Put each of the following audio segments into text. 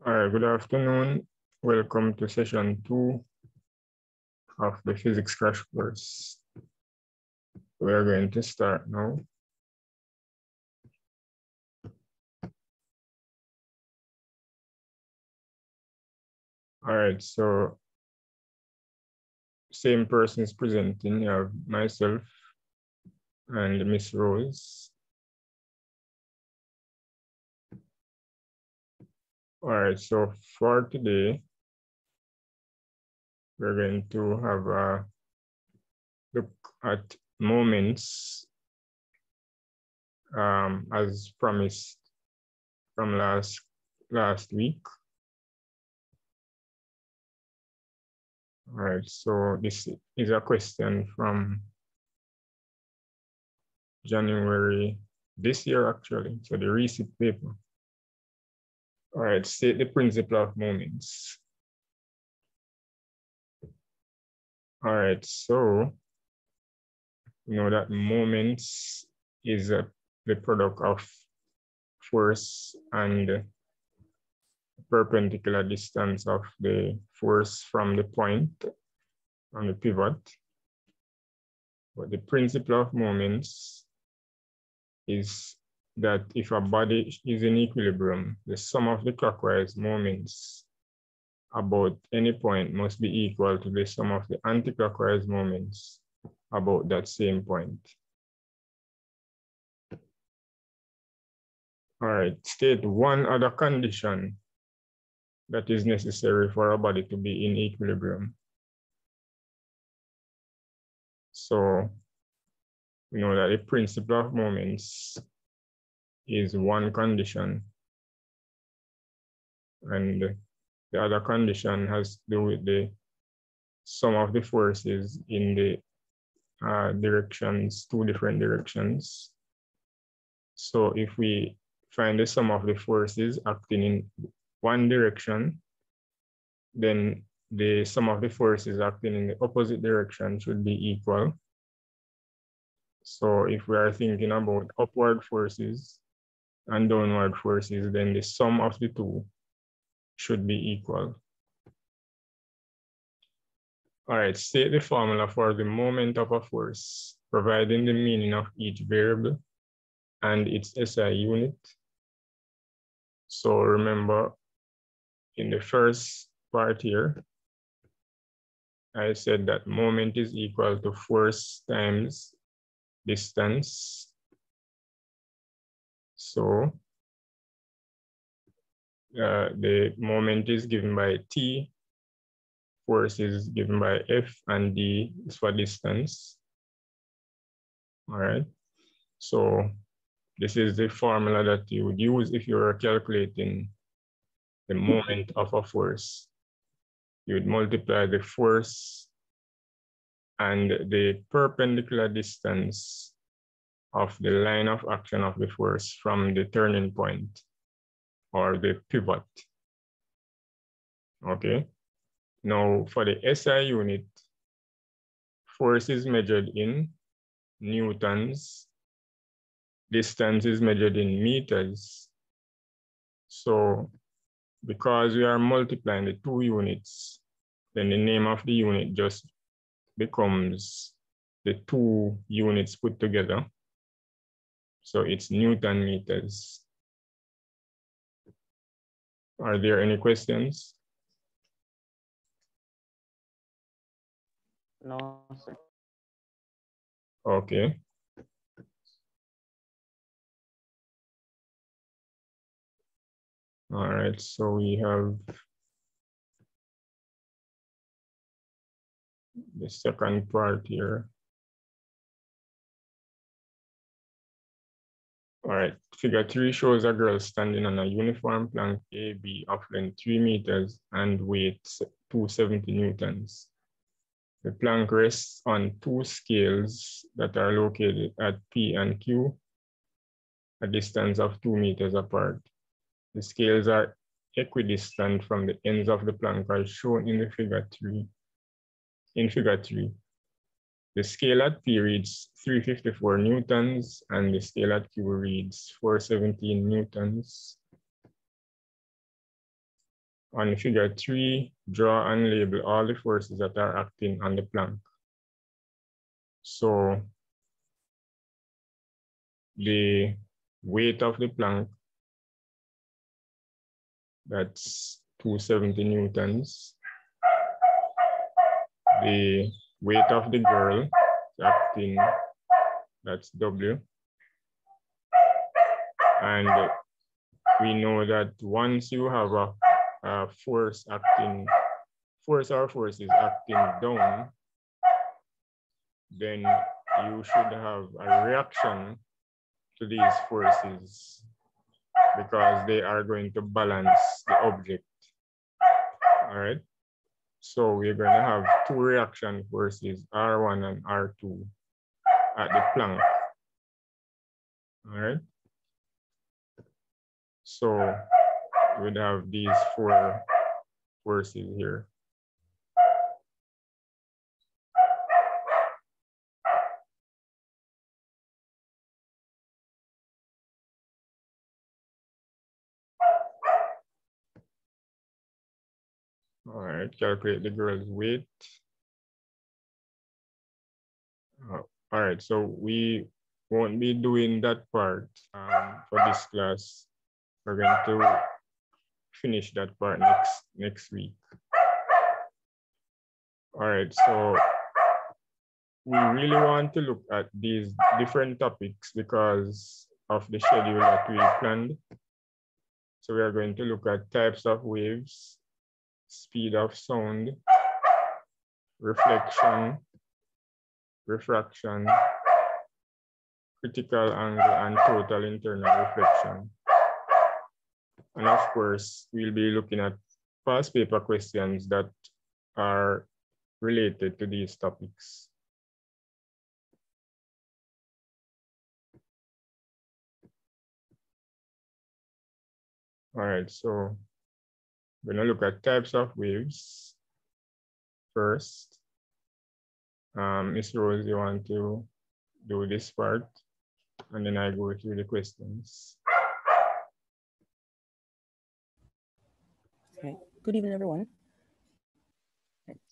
All right, good afternoon. Welcome to session 2 of the physics crash course. We are going to start now. All right, so same person is presenting. You have myself and Miss Rose. All right, so for today, we're going to have a look at moments as promised from last week. All right, so this is a question from January this year, actually, so the recent paper. All right, state the principle of moments. All right, so you know that moments is the product of force and perpendicular distance of the force from the point, on the pivot. But the principle of moments is that if a body is in equilibrium, the sum of the clockwise moments about any point must be equal to the sum of the anti-clockwise moments about that same point. All right, state one other condition that is necessary for a body to be in equilibrium. So we know that the principle of moments is one condition, and the other condition has to do with the sum of the forces in the directions, two different directions. So if we find the sum of the forces acting in one direction, then the sum of the forces acting in the opposite direction should be equal. So if we are thinking about upward forces and downward forces, then the sum of the two should be equal. All right, state the formula for the moment of a force, providing the meaning of each variable and its SI unit. So remember, in the first part here, I said that moment is equal to force times distance. So the moment is given by T, force is given by F, and D is for distance. All right. So this is the formula that you would use if you were calculating the moment of a force. You would multiply the force and the perpendicular distance of the line of action of the force from the turning point or the pivot. Okay. Now for the SI unit, force is measured in newtons, distance is measured in meters. So because we are multiplying the two units, then the name of the unit just becomes the two units put together. So it's Newton meters. Are there any questions? No, sir. Okay. All right, so we have the second part here. All right, figure 3 shows a girl standing on a uniform plank AB of length 3 meters and weight 270 newtons. The plank rests on two scales that are located at P and Q, a distance of 2 meters apart. The scales are equidistant from the ends of the plank as shown in the figure 3. In figure 3, the scale at P reads 354 newtons and the scale at Q reads 417 newtons. On figure 3, draw and label all the forces that are acting on the plank. So the weight of the plank, that's 270 newtons. The weight of the girl acting, that's W. And we know that once you have a force or forces acting down, then you should have a reaction to these forces because they are going to balance the object. All right. So we're going to have two reaction forces, R1 and R2, at the plank. All right. So we'd have these four forces here. All right, calculate the girl's weight. All right, so we won't be doing that part for this class. We're going to finish that part next week. All right, so we really want to look at these different topics because of the schedule that we planned. So we are going to look at types of waves, speed of sound, reflection, refraction, critical angle, and total internal reflection. And of course, we'll be looking at past paper questions that are related to these topics. All right, so we're gonna look at types of waves first. Ms. Rose, you want to do this part? And then I go through the questions. Okay. Good evening, everyone.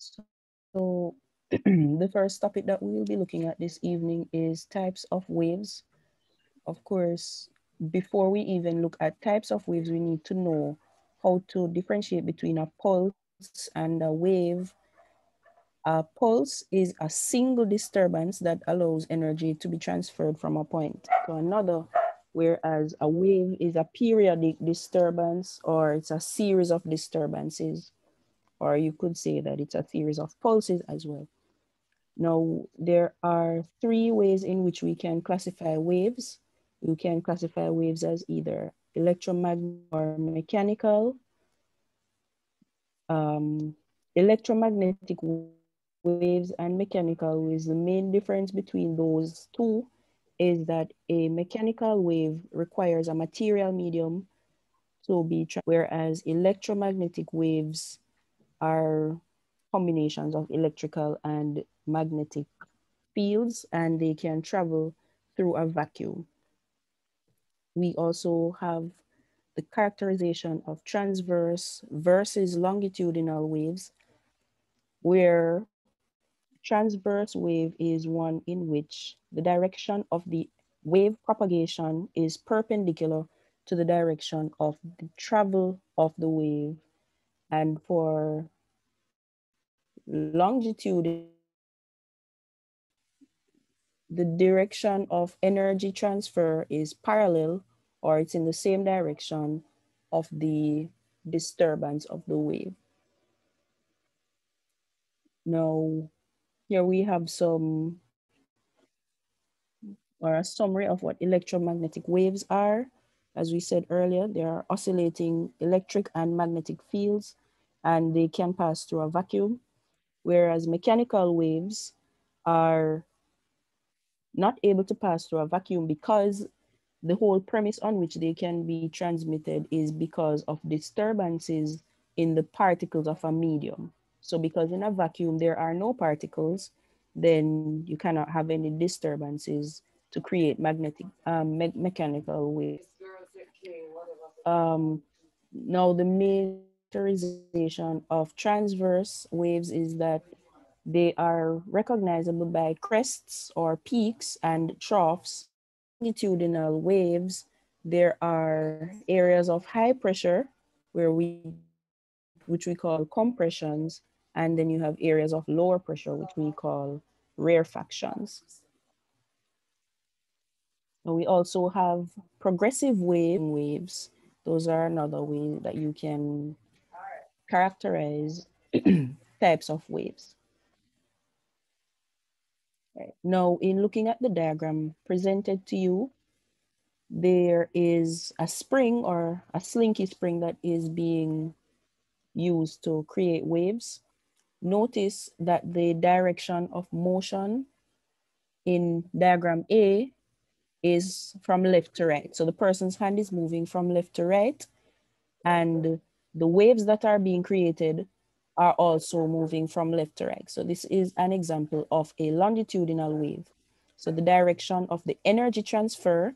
So the first topic that we will be looking at this evening is types of waves. Of course, before we even look at types of waves, we need to know how to differentiate between a pulse and a wave. A pulse is a single disturbance that allows energy to be transferred from a point to another, whereas a wave is a periodic disturbance, or it's a series of disturbances, or you could say that it's a series of pulses as well. Now, there are three ways in which we can classify waves. You can classify waves as either electromagnetic or mechanical. Electromagnetic waves and mechanical waves, the main difference between those two is that a mechanical wave requires a material medium to be, whereas electromagnetic waves are combinations of electrical and magnetic fields, and they can travel through a vacuum. We also have the characterization of transverse versus longitudinal waves, where transverse wave is one in which the direction of the wave propagation is perpendicular to the direction of the travel of the wave. And for longitudinal waves, the direction of energy transfer is parallel, or it's in the same direction of the disturbance of the wave. Now, here we have some, or a summary of what electromagnetic waves are. As we said earlier, they are oscillating electric and magnetic fields, and they can pass through a vacuum, whereas mechanical waves are not able to pass through a vacuum because the whole premise on which they can be transmitted is because of disturbances in the particles of a medium. So because in a vacuum there are no particles, then you cannot have any disturbances to create magnetic mechanical waves. Now the main characterization of transverse waves is that they are recognizable by crests or peaks and troughs. Longitudinal waves, there are areas of high pressure which we call compressions, and then you have areas of lower pressure, which we call rarefactions. And we also have progressive waves. Those are another way that you can characterize types of waves. Right. Now, in looking at the diagram presented to you, there is a spring or a slinky spring that is being used to create waves. Notice that the direction of motion in diagram A is from left to right. So the person's hand is moving from left to right, and the waves that are being created are also moving from left to right. So this is an example of a longitudinal wave. So the direction of the energy transfer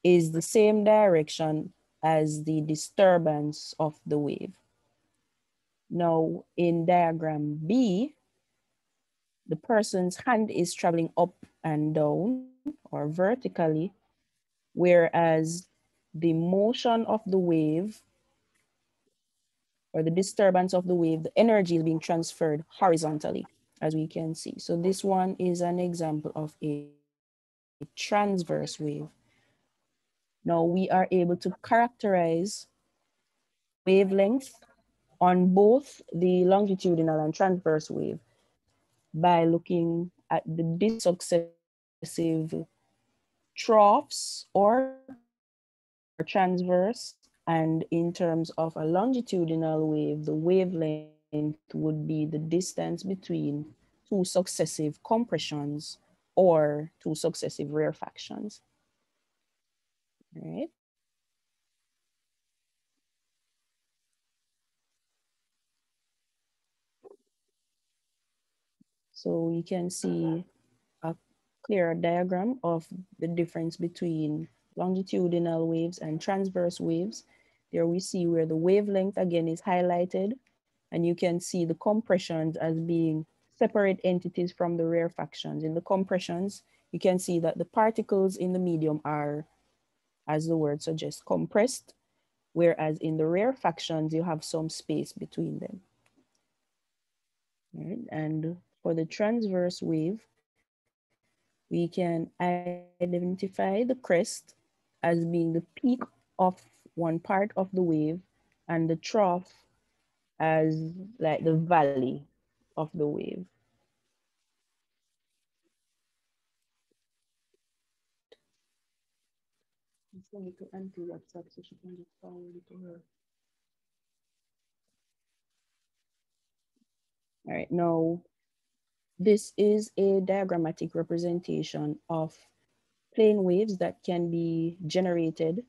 is the same direction as the disturbance of the wave. Now in diagram B, the person's hand is traveling up and down or vertically, whereas the motion of the wave or the disturbance of the wave, the energy is being transferred horizontally, as we can see. So this one is an example of a transverse wave. Now we are able to characterize wavelength on both the longitudinal and transverse wave by looking at the successive troughs or transverse. And in terms of a longitudinal wave, the wavelength would be the distance between two successive compressions or two successive rarefactions. All right. So you can see a clear diagram of the difference between longitudinal waves and transverse waves. There we see where the wavelength again is highlighted, and you can see the compressions as being separate entities from the rarefactions. In the compressions, you can see that the particles in the medium are, as the word suggests, compressed, whereas in the rarefactions, you have some space between them. Right? And for the transverse wave, we can identify the crest as being the peak of one part of the wave and the trough as like the valley of the wave. All right, now this is a diagrammatic representation of plane waves that can be generated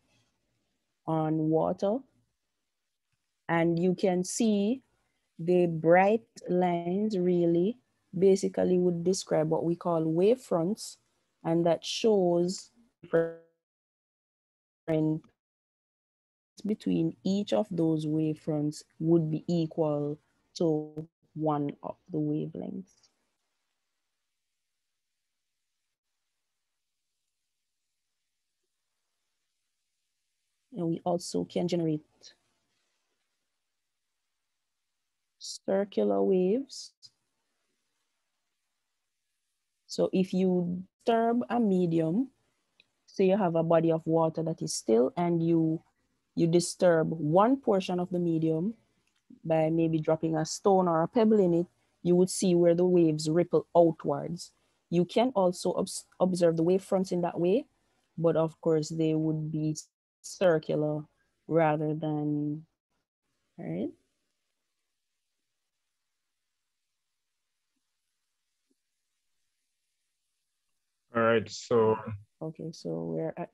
on water. And you can see the bright lines really basically would describe what we call wavefronts, and that shows different between each of those wavefronts would be equal to one of the wavelengths. And we also can generate circular waves. So if you disturb a medium, say you have a body of water that is still, and you disturb one portion of the medium by maybe dropping a stone or a pebble in it, you would see where the waves ripple outwards. You can also observe the wavefronts in that way, but of course they would be circular rather than, right? All right, so Okay, so we're at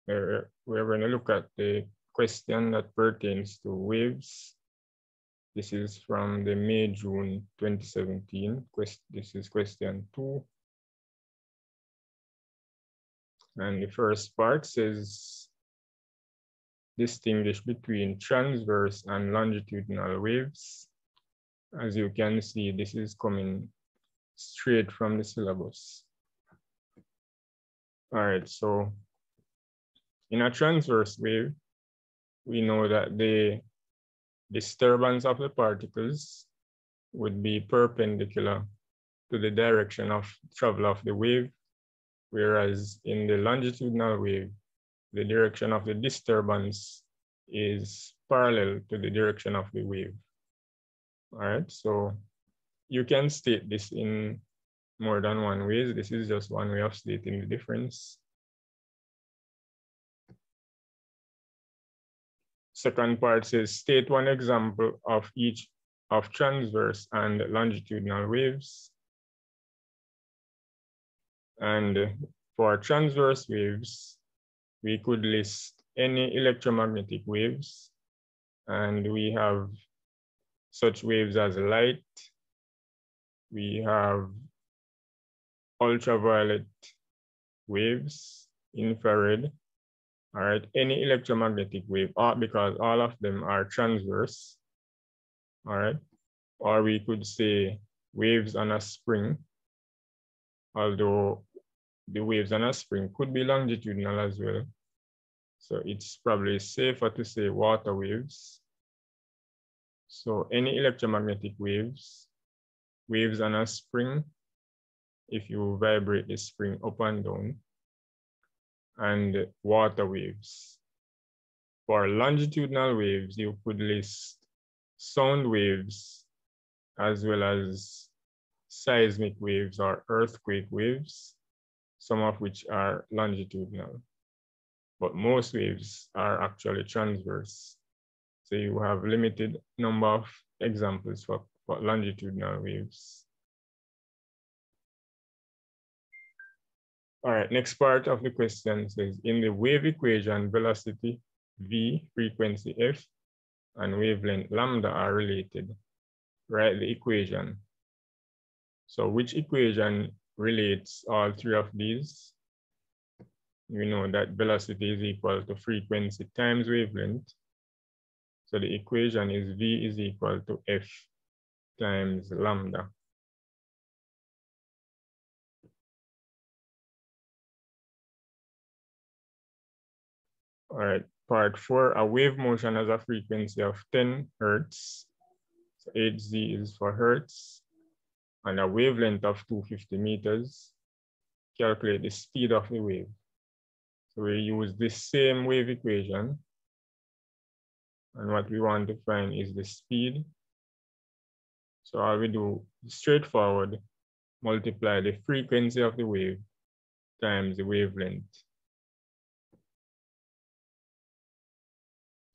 we're going to look at the question that pertains to waves. This is from the May-June 2017. This is question 2. And the first part says, distinguish between transverse and longitudinal waves. As you can see, this is coming straight from the syllabus. All right, so in a transverse wave, we know that the disturbance of the particles would be perpendicular to the direction of travel of the wave, whereas in the longitudinal wave, the direction of the disturbance is parallel to the direction of the wave. All right, so you can state this in more than one way. This is just one way of stating the difference. Second part says, state one example of each of transverse and longitudinal waves. And for transverse waves, we could list any electromagnetic waves. And we have such waves as light. We have ultraviolet waves, infrared. All right, any electromagnetic wave, because all of them are transverse. All right, or we could say waves on a spring, although the waves on a spring could be longitudinal as well. So it's probably safer to say water waves. So any electromagnetic waves, waves on a spring, if you vibrate the spring up and down, and water waves. For longitudinal waves, you could list sound waves as well as seismic waves or earthquake waves, some of which are longitudinal. But most waves are actually transverse. So you have limited number of examples for longitudinal waves. All right, next part of the question says, in the wave equation, velocity v, frequency f, and wavelength lambda are related. Write the equation. So which equation relates all three of these? We know that velocity is equal to frequency times wavelength. So the equation is v is equal to f times lambda. All right, part 4, a wave motion has a frequency of 10 hertz. So Hz is for hertz, and a wavelength of 250 meters. Calculate the speed of the wave. So we use this same wave equation, and what we want to find is the speed. So all we do, straightforward, multiply the frequency of the wave times the wavelength.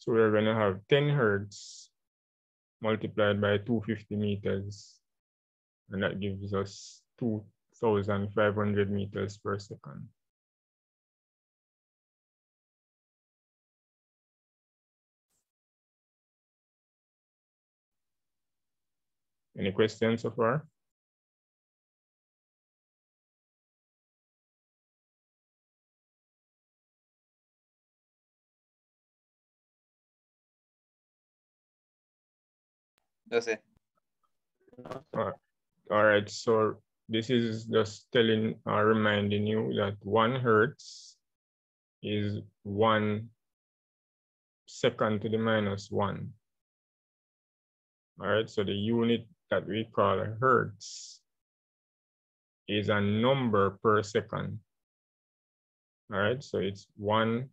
So we're going to have 10 hertz multiplied by 250 meters, and that gives us 2,500 meters per second. Any questions so far? No sé. All right, so this is just telling or reminding you that 1 hertz is 1 second to the minus 1. All right, so the unit that we call hertz is a number per second. All right, so it's 1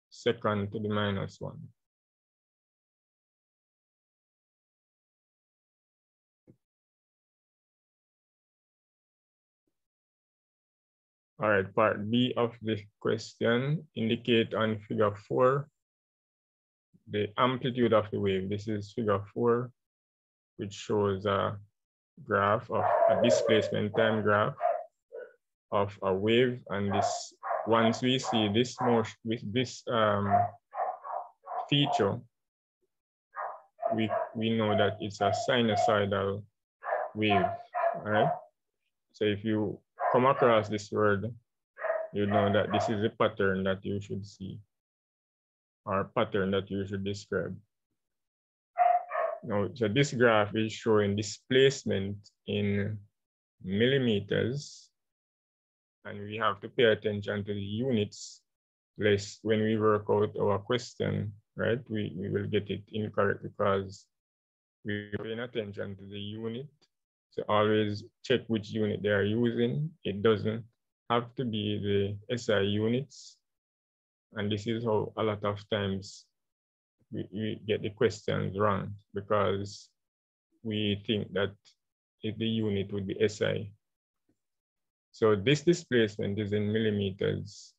second to the minus 1. All right, part B of the question, indicate on figure 4 the amplitude of the wave. This is figure 4, which shows a graph of a displacement time graph of a wave. And this, once we see this motion with this feature, we know that it's a sinusoidal wave, all right? So if you come across this word, you know that this is a pattern that you should see. or pattern that you should describe. Now, so this graph is showing displacement in millimeters, and we have to pay attention to the units, lest when we work out our question, right, we will get it incorrect because we're paying attention to the unit. So always check which unit they are using. It doesn't have to be the SI units. And this is how a lot of times we get the questions wrong, because we think that the unit would be SI. So this displacement is in millimeters,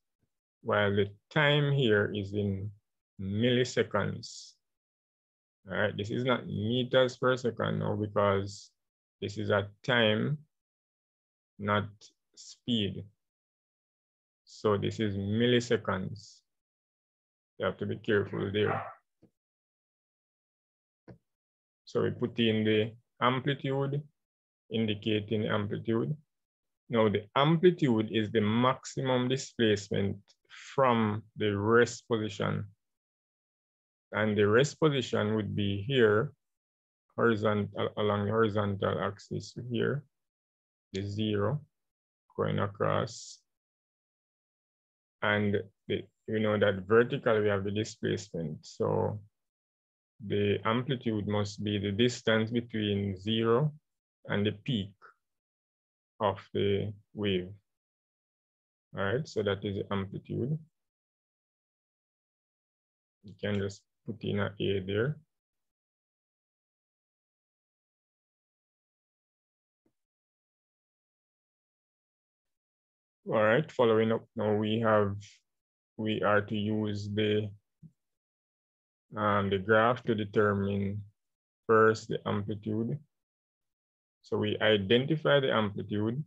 while the time here is in milliseconds. All right, this is not meters per second now, because this is at time, not speed. So this is milliseconds. You have to be careful there. So we put in the amplitude, indicating amplitude. Now the amplitude is the maximum displacement from the rest position. And the rest position would be here, horizontal, along the horizontal axis here, the 0 going across. And you know that vertically we have the displacement. So the amplitude must be the distance between 0 and the peak of the wave. All right, so that is the amplitude. You can just put in an A there. All right, following up now, we are to use the graph to determine first the amplitude. So we identify the amplitude,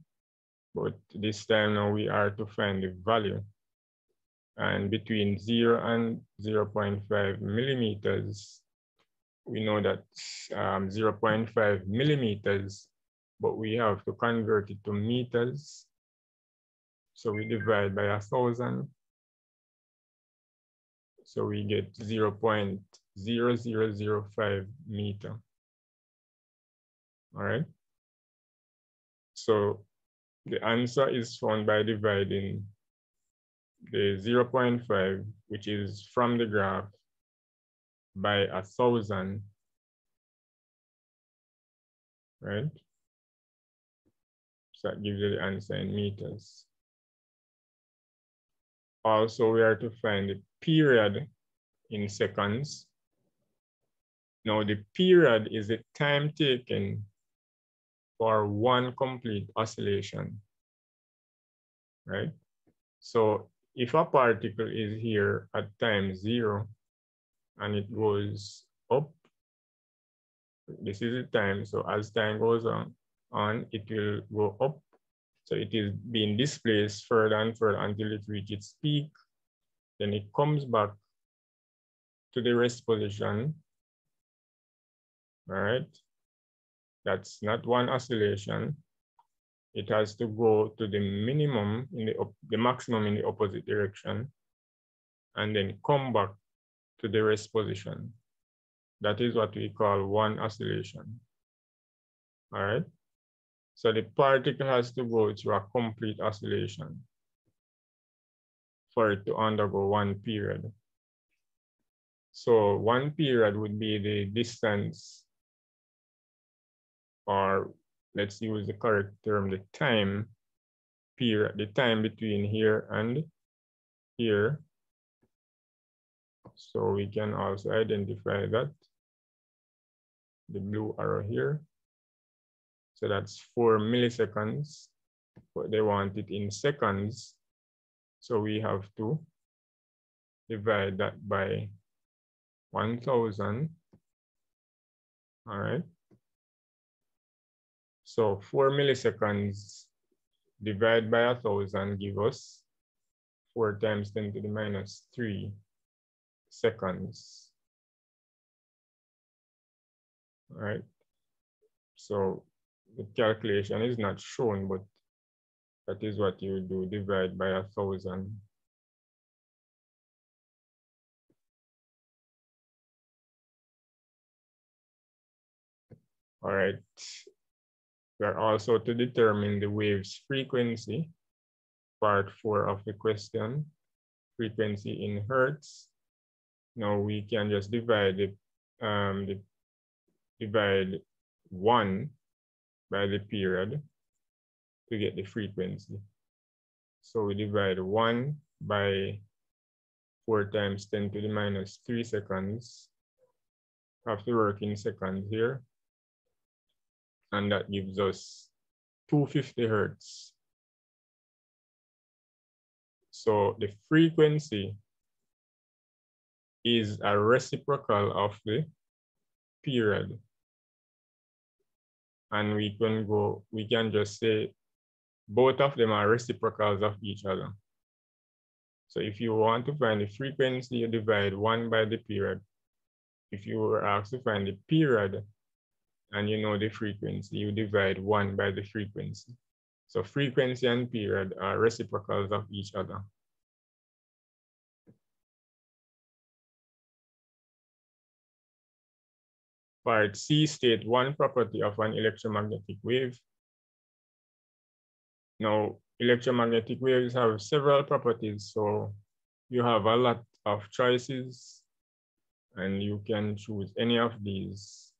but this time now we are to find the value. And between 0 and 0.5 millimeters, we know that 0.5 millimeters, but we have to convert it to meters. So we divide by 1,000. So we get 0.0005 meter. All right. So the answer is found by dividing the 0.5, which is from the graph, by 1,000, right? So that gives you the answer in meters. Also, we are to find the period in seconds. Now, the period is the time taken for one complete oscillation, right? So if a particle is here at time 0 and it goes up, this is the time. So as time goes on, it will go up. So it is being displaced further and further until it reaches its peak. Then it comes back to the rest position. All right. That's not one oscillation. It has to go to the minimum in the maximum in the opposite direction, and then come back to the rest position. That is what we call one oscillation. All right. So the particle has to go through a complete oscillation for it to undergo one period. So one period would be the distance, or let's use the correct term, the time period, the time between here and here. So we can also identify that, the blue arrow here. So that's 4 milliseconds, but they want it in seconds. So we have to divide that by 1,000. All right. So 4 milliseconds divided by 1,000 give us 4 times 10 to the minus 3 seconds. All right. So the calculation is not shown, but that is what you do, divide by 1,000. All right. We are also to determine the wave's frequency, part 4 of the question, frequency in hertz. Now we can just divide it, divide 1 by the period to get the frequency. So we divide 1 by 4 times 10 to the minus 3 seconds. Have to work in seconds here. And that gives us 250 hertz. So the frequency is a reciprocal of the period. And we can just say both of them are reciprocals of each other. So if you want to find the frequency, you divide 1 by the period. If you were asked to find the period and you know the frequency, you divide 1 by the frequency. So frequency and period are reciprocals of each other. Part C state one property of an electromagnetic wave. Now, electromagnetic waves have several properties, so you have a lot of choices and you can choose any of these.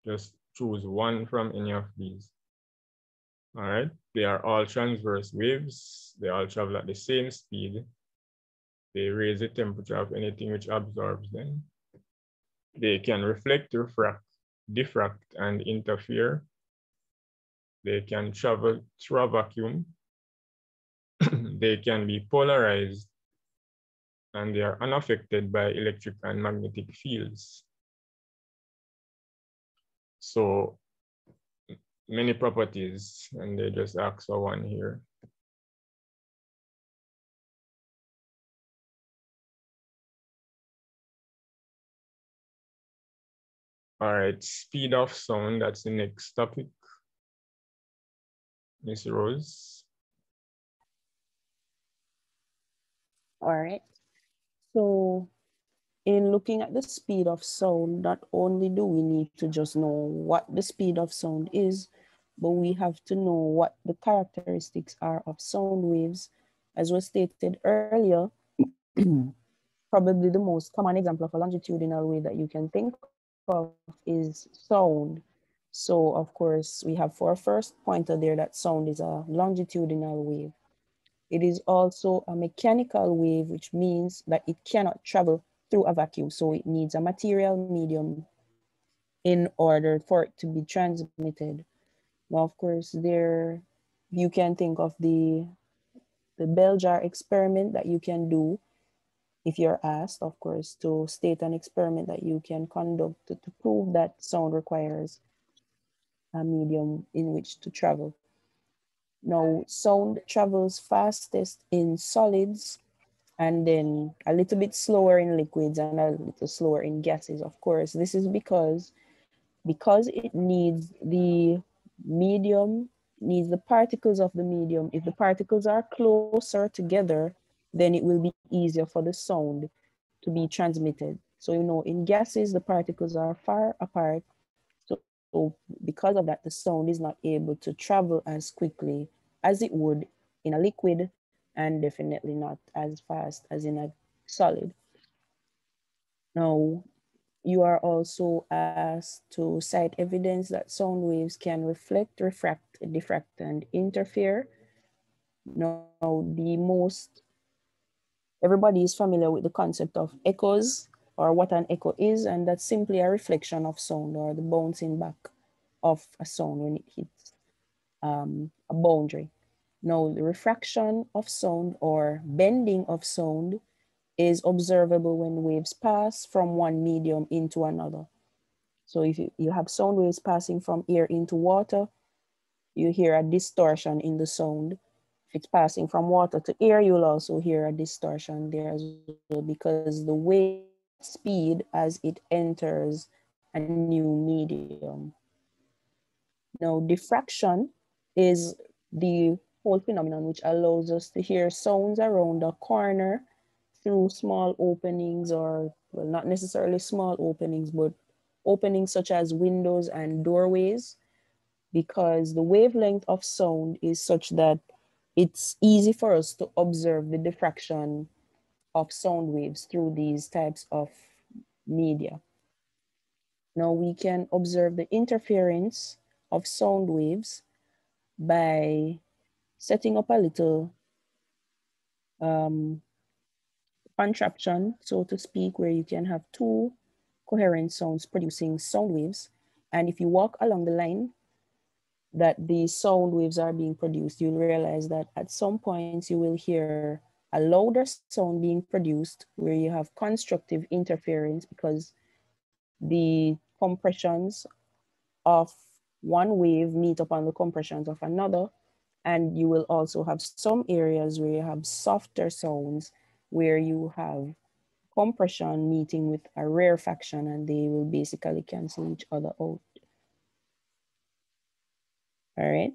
Just choose one from any of these. All right, they are all transverse waves. They all travel at the same speed. They raise the temperature of anything which absorbs them. They can reflect, refract, diffract, and interfere. They can travel through a vacuum. They can be polarized, and they are unaffected by electric and magnetic fields. So many properties, and they just ask for one here. All right, speed of sound, that's the next topic. Miss Rose. All right. So in looking at the speed of sound, not only do we need to just know what the speed of sound is, but we have to know what the characteristics are of sound waves. As was stated earlier, probably the most common example of a longitudinal wave that you can think of is sound. So of course, we have for our first pointer there that sound is a longitudinal wave. It is also a mechanical wave, which means that it cannot travel through a vacuum. So it needs a material medium in order for it to be transmitted. Now, of course, you can think of the bell jar experiment that you can do if you're asked, of course, to state an experiment that you can conduct to prove that sound requires a medium in which to travel. Now, sound travels fastest in solids and then a little bit slower in liquids and a little slower in gases. Of course, this is because it needs the medium, needs the particles of the medium. If the particles are closer together, then it will be easier for the sound to be transmitted. So, in gases, the particles are far apart. So because of that, the sound is not able to travel as quickly as it would in a liquid, and definitely not as fast as in a solid. Now, you are also asked to cite evidence that sound waves can reflect, refract, diffract, and interfere. Now, everybody is familiar with the concept of echoes, or what an echo is, and that's simply a reflection of sound, or the bouncing back of a sound when it hits a boundary. Now, the refraction of sound or bending of sound is observable when waves pass from one medium into another. So if you have sound waves passing from air into water, you hear a distortion in the sound. If it's passing from water to air, you'll also hear a distortion there as well, because the wave speed as it enters a new medium. Now, diffraction is the whole phenomenon which allows us to hear sounds around a corner through small openings, or, well, not necessarily small openings, but openings such as windows and doorways, because the wavelength of sound is such that it's easy for us to observe the diffraction of sound waves through these types of media. Now we can observe the interference of sound waves by setting up a little contraption, so to speak, where you can have two coherent sounds producing sound waves. And if you walk along the line that the sound waves are being produced, you'll realize that at some points you will hear a louder sound being produced where you have constructive interference because the compressions of one wave meet upon the compressions of another. And you will also have some areas where you have softer sounds where you have compression meeting with a rarefaction, and they will basically cancel each other out. All right.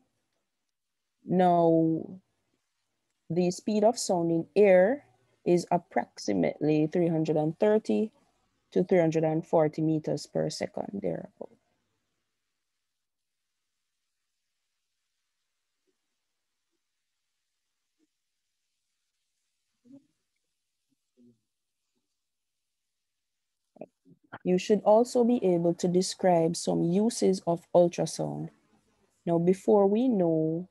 Now, the speed of sound in air is approximately 330 to 340 meters per second, thereabout. You should also be able to describe some uses of ultrasound. Now, before we know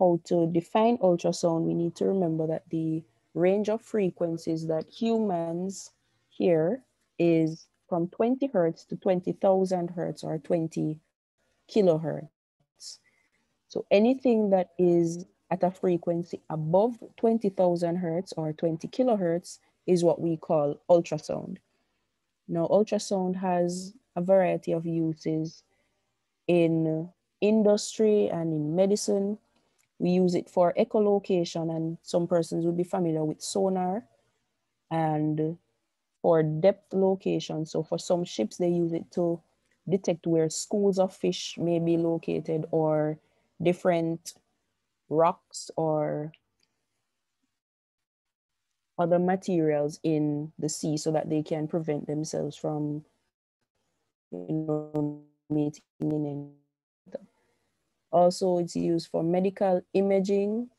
how to define ultrasound, we need to remember that the range of frequencies that humans hear is from 20 hertz to 20,000 hertz or 20 kilohertz. So anything that is at a frequency above 20,000 hertz or 20 kilohertz is what we call ultrasound. Now, ultrasound has a variety of uses in industry and in medicine. We use it for echolocation, and some persons will be familiar with sonar, and for depth location. So for some ships, they use it to detect where schools of fish may be located or different rocks or other materials in the sea so that they can prevent themselves from, meeting in any water. Also, it's used for medical imaging.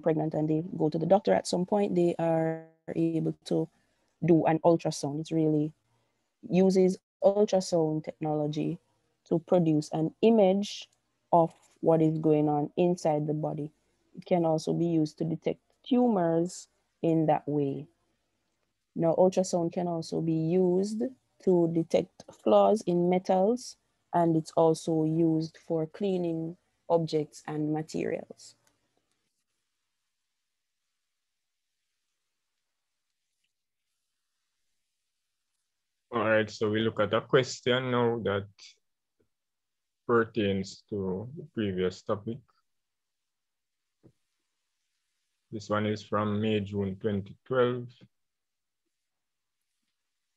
Pregnant and they go to the doctor at some point, they are able to do an ultrasound. It's really uses ultrasound technology to produce an image of what is going on inside the body. It can also be used to detect tumors in that way. Now, ultrasound can also be used to detect flaws in metals, and it's also used for cleaning objects and materials. All right, so we look at a question now that pertains to the previous topic. This one is from May, June 2012.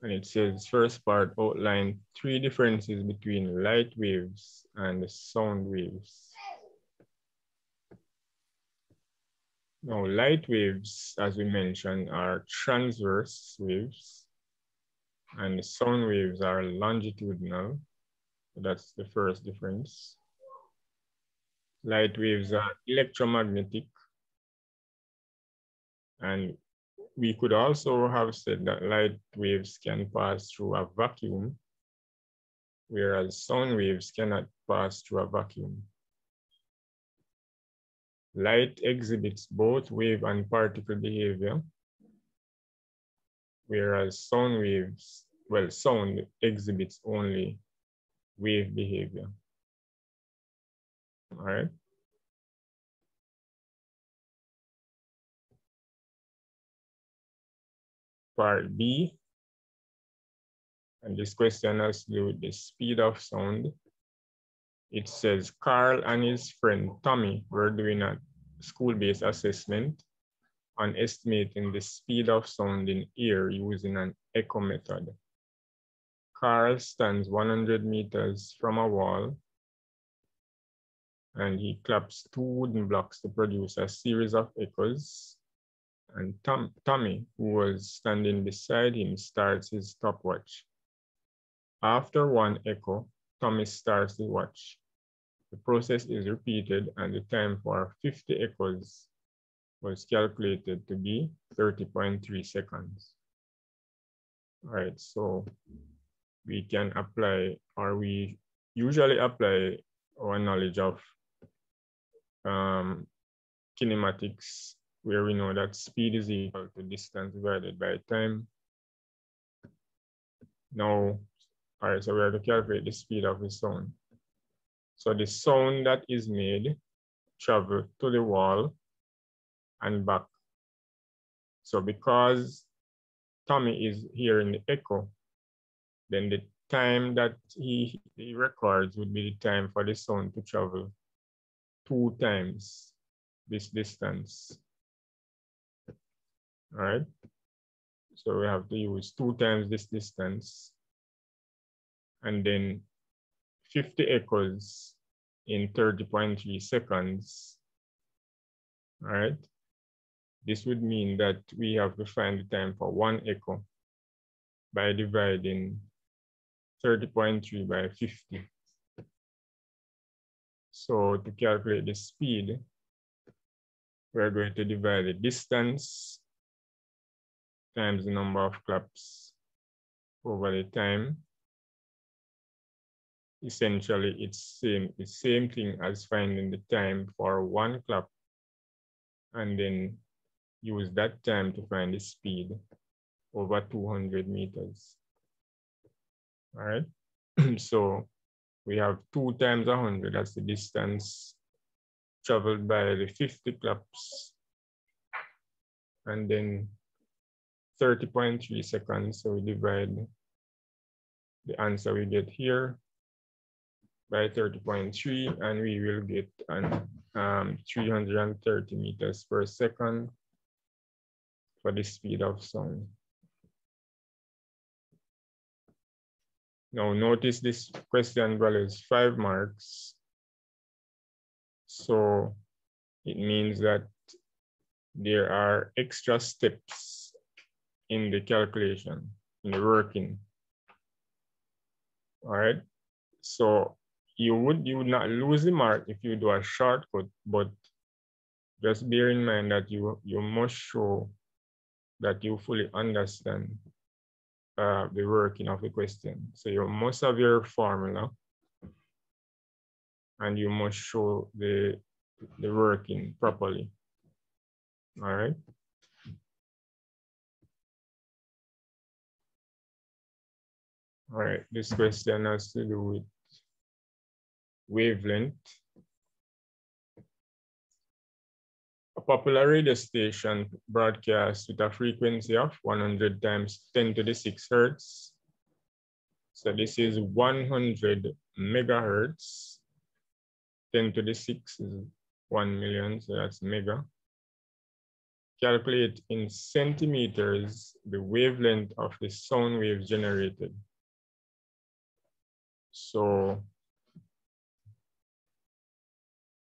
And it says, first part outline 3 differences between light waves and sound waves. Now, light waves, as we mentioned, are transverse waves, and sound waves are longitudinal. That's the first difference. Light waves are electromagnetic, and we could also have said that light waves can pass through a vacuum, whereas sound waves cannot pass through a vacuum. Light exhibits both wave and particle behavior, whereas sound waves, well, sound exhibits only wave behavior. All right. Part B, and this question has to do with the speed of sound. It says Carl and his friend Tommy were doing a school-based assessment on estimating the speed of sound in air using an echo method. Carl stands 100 meters from a wall and he claps 2 wooden blocks to produce a series of echoes. And Tommy, who was standing beside him, starts his stopwatch. After one echo, Tommy starts the watch. The process is repeated and the time for 50 echoes was calculated to be 30.3 seconds. All right, so we can apply, or we usually apply our knowledge of kinematics, where we know that speed is equal to distance divided by time. Now, all right, so we have to calculate the speed of the sound. So the sound that is made travel to the wall and back. So because Tommy is hearing the echo, then the time that he records would be the time for the sound to travel 2 times this distance. All right. So we have to use 2 times this distance, and then 50 echoes in 30.3 seconds. All right. This would mean that we have to find the time for 1 echo by dividing 30.3 by 50. So to calculate the speed, we're going to divide the distance times the number of claps over the time. Essentially, it's the same thing as finding the time for 1 clap, and then use that time to find the speed over 200 meters. All right. So we have 2 times 100, that's the distance traveled by the 50 claps, and then 30.3 seconds. So we divide the answer we get here by 30.3, and we will get an 330 meters per second for the speed of sound. Now notice this question values 5 marks. So it means that there are extra steps in the calculation, in the working. All right. So you would not lose the mark if you do a shortcut, but just bear in mind that you must show that you fully understand the working of the question. So you must have your formula, and you must show the working properly. All right. All right, this question has to do with wavelength. A popular radio station broadcasts with a frequency of 100 times 10 to the 6 hertz. So this is 100 megahertz. 10 to the 6 is 1 million, so that's mega. Calculate in centimeters the wavelength of the sound waves generated. So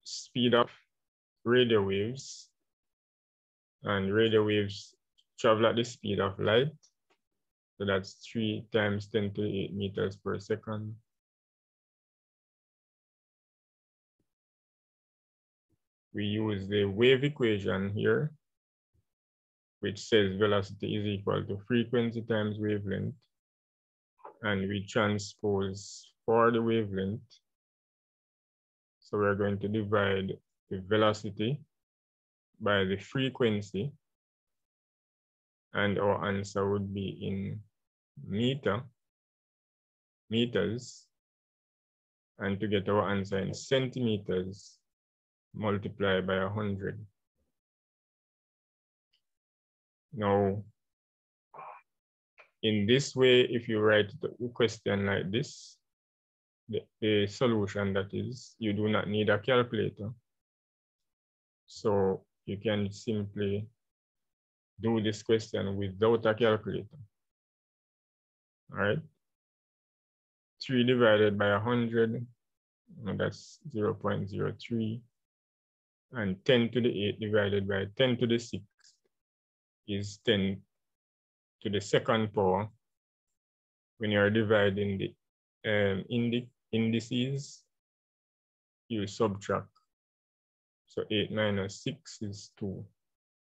speed of radio waves, and radio waves travel at the speed of light. So that's 3 times 10 to the 8 meters per second. We use the wave equation here, which says velocity is equal to frequency times wavelength. And we transpose for the wavelength. So we're going to divide the velocity by the frequency, and our answer would be in meters. And to get our answer in centimeters, multiply by 100. Now, in this way, if you write the question like this, the solution, that is, you do not need a calculator. So you can simply do this question without a calculator. All right. 3 divided by 100, that's 0.03. And 10 to the 8 divided by 10 to the 6 is 10 to the second power. when you're dividing the indices, you subtract. So 8 minus 6 is 2.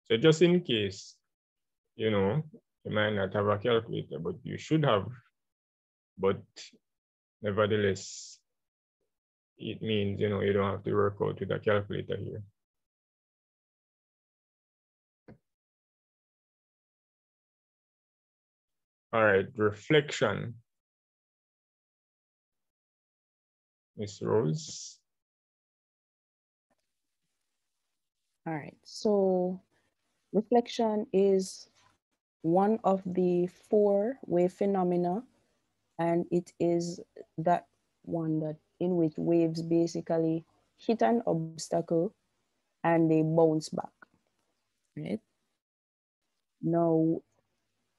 So just in case, you know, you might not have a calculator, but you should have. But nevertheless, it means, you know, you don't have to work out with a calculator here. All right, reflection. Miss Rose. All right, so reflection is one of the four wave phenomena, and it is that one that in which waves basically hit an obstacle and they bounce back, right? Now,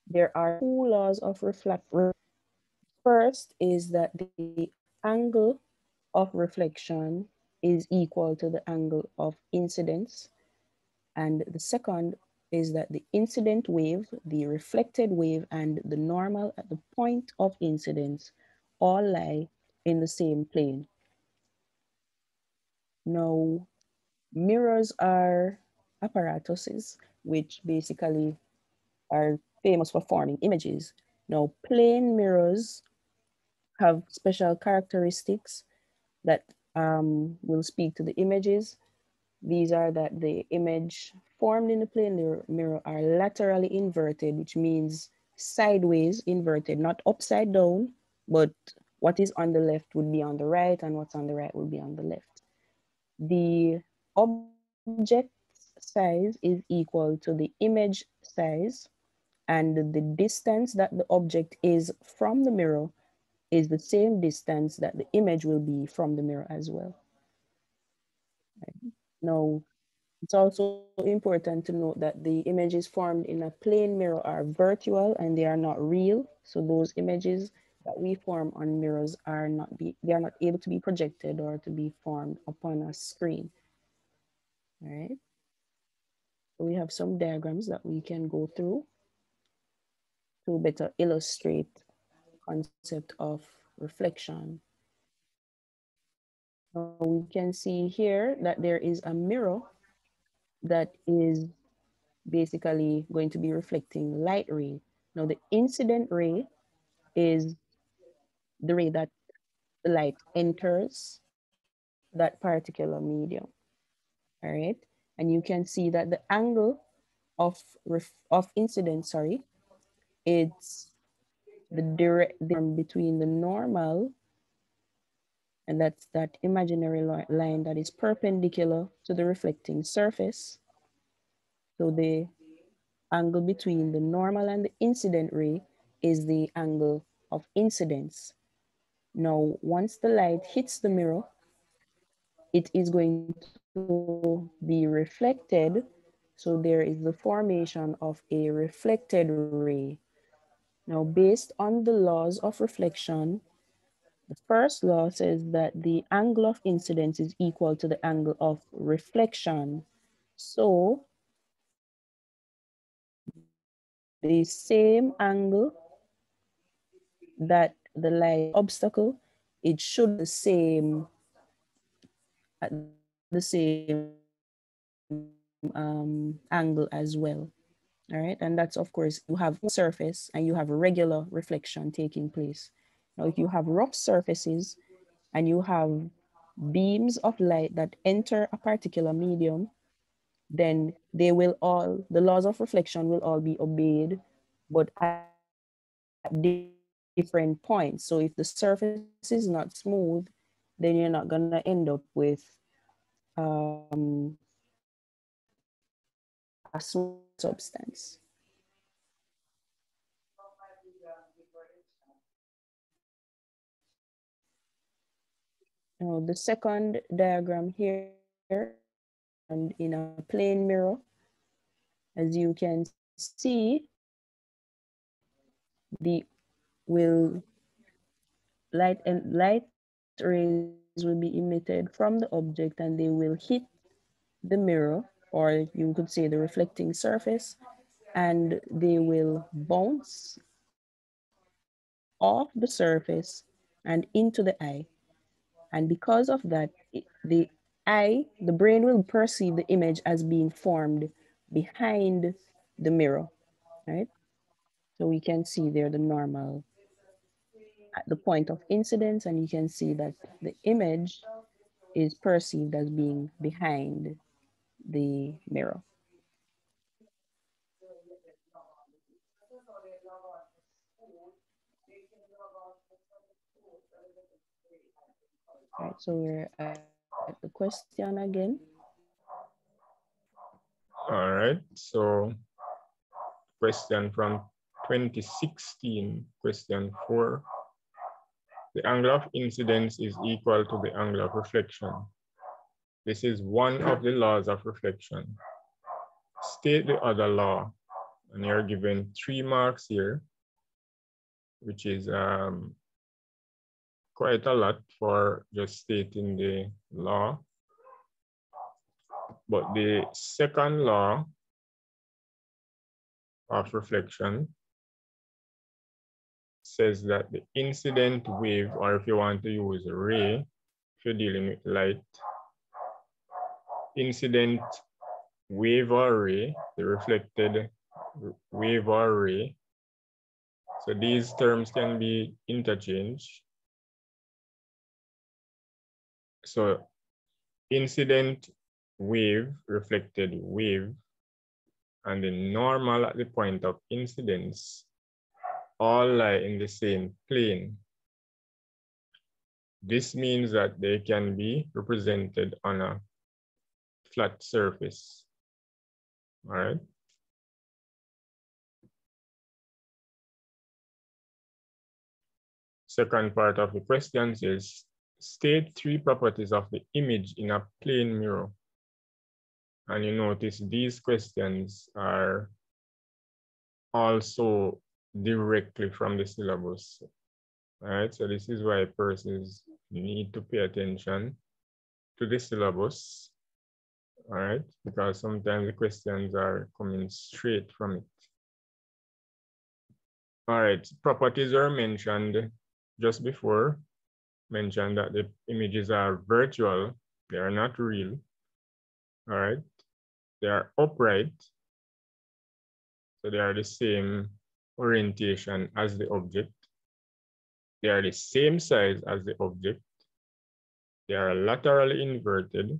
there are two laws of reflection. First is that the angle of reflection is equal to the angle of incidence. And the second is that the incident wave, the reflected wave, and the normal at the point of incidence all lie in the same plane. Now, mirrors are apparatuses which basically are famous for forming images. Now, plane mirrors have special characteristics that will speak to the images. These are that the image formed in the plane mirror are laterally inverted, which means sideways inverted, not upside down, but what is on the left would be on the right and what's on the right would be on the left. The object size is equal to the image size, and the distance that the object is from the mirror is the same distance that the image will be from the mirror as well. Now, it's also important to note that the images formed in a plane mirror are virtual and they are not real. So those images that we form on mirrors they are not able to be projected or to be formed upon a screen. All right. So we have some diagrams that we can go through to better illustrate the concept of reflection. Now we can see here that there is a mirror that is basically going to be reflecting light ray. Now the incident ray is the ray that the light enters that particular medium. All right. And you can see that the angle of incidence, sorry, it's the direct between the normal, and that's that imaginary line that is perpendicular to the reflecting surface. So the angle between the normal and the incident ray is the angle of incidence. Now, once the light hits the mirror, it is going to be reflected. So there is the formation of a reflected ray. Now, based on the laws of reflection, the first law says that the angle of incidence is equal to the angle of reflection. So the same angle that the light obstacle, it should the same at the same angle as well. All right, and that's of course you have surface and you have regular reflection taking place. Now, if you have rough surfaces and you have beams of light that enter a particular medium, then the laws of reflection will all be obeyed, but at different points. So if the surface is not smooth, then you're not gonna end up with um, a smooth substance. Now, the second diagram here and in a plane mirror, as you can see, the will light rays will be emitted from the object and they will hit the mirror, or you could say the reflecting surface, and they will bounce off the surface and into the eye. And because of that, the brain will perceive the image as being formed behind the mirror, right? So we can see there the normal at the point of incidence, and you can see that the image is perceived as being behind the mirror. Right, so we're at the question again. All right, so question from 2016, question 4. The angle of incidence is equal to the angle of reflection. This is one of the laws of reflection. State the other law, and you're given 3 marks here, which is quite a lot for just stating the law. But the second law of reflection says that the incident wave, or if you want to use a ray, if you're dealing with light, incident wave or ray, the reflected wave or ray. So these terms can be interchanged. So incident wave, reflected wave, and the normal at the point of incidence all lie in the same plane. This means that they can be represented on a flat surface. All right. Second part of the question is, state 3 properties of the image in a plane mirror. And you notice these questions are also directly from the syllabus. All right, so this is why persons need to pay attention to the syllabus. All right, because sometimes the questions are coming straight from it. All right, properties are mentioned just before, mentioned that the images are virtual, they are not real. All right, they are upright, so they are the same orientation as the object. They are the same size as the object. They are laterally inverted,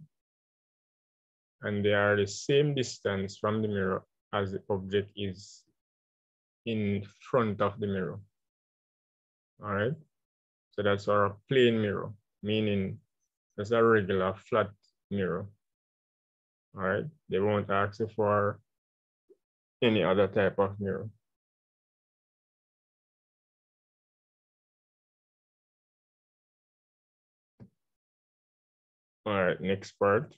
and they are the same distance from the mirror as the object is in front of the mirror. All right, so that's our plane mirror, meaning that's a regular flat mirror. All right, they won't ask you for any other type of mirror. All right, next part.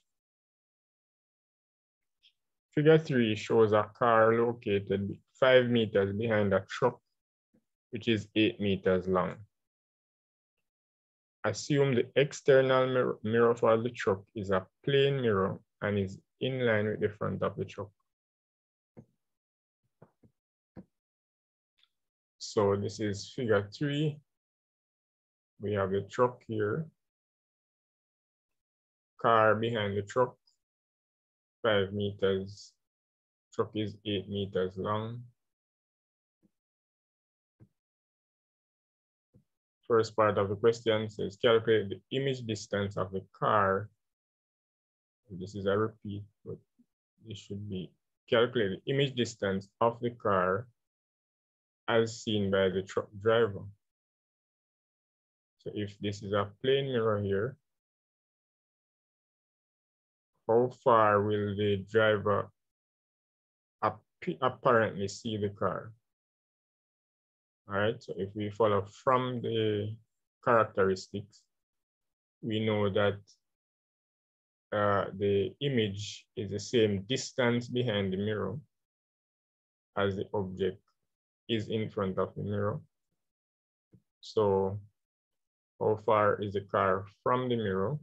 Figure 3 shows a car located 5 meters behind a truck, which is 8 meters long. Assume the external mirror for the truck is a plane mirror and is in line with the front of the truck. So this is figure 3. We have the truck here, car behind the truck, 5 meters, truck is 8 meters long. First part of the question says calculate the image distance of the car. This is a repeat, but this should be calculate the image distance of the car as seen by the truck driver. So if this is a plane mirror here, how far will the driver apparently see the car? All right, so if we follow from the characteristics, we know that the image is the same distance behind the mirror as the object is in front of the mirror. So how far is the car from the mirror?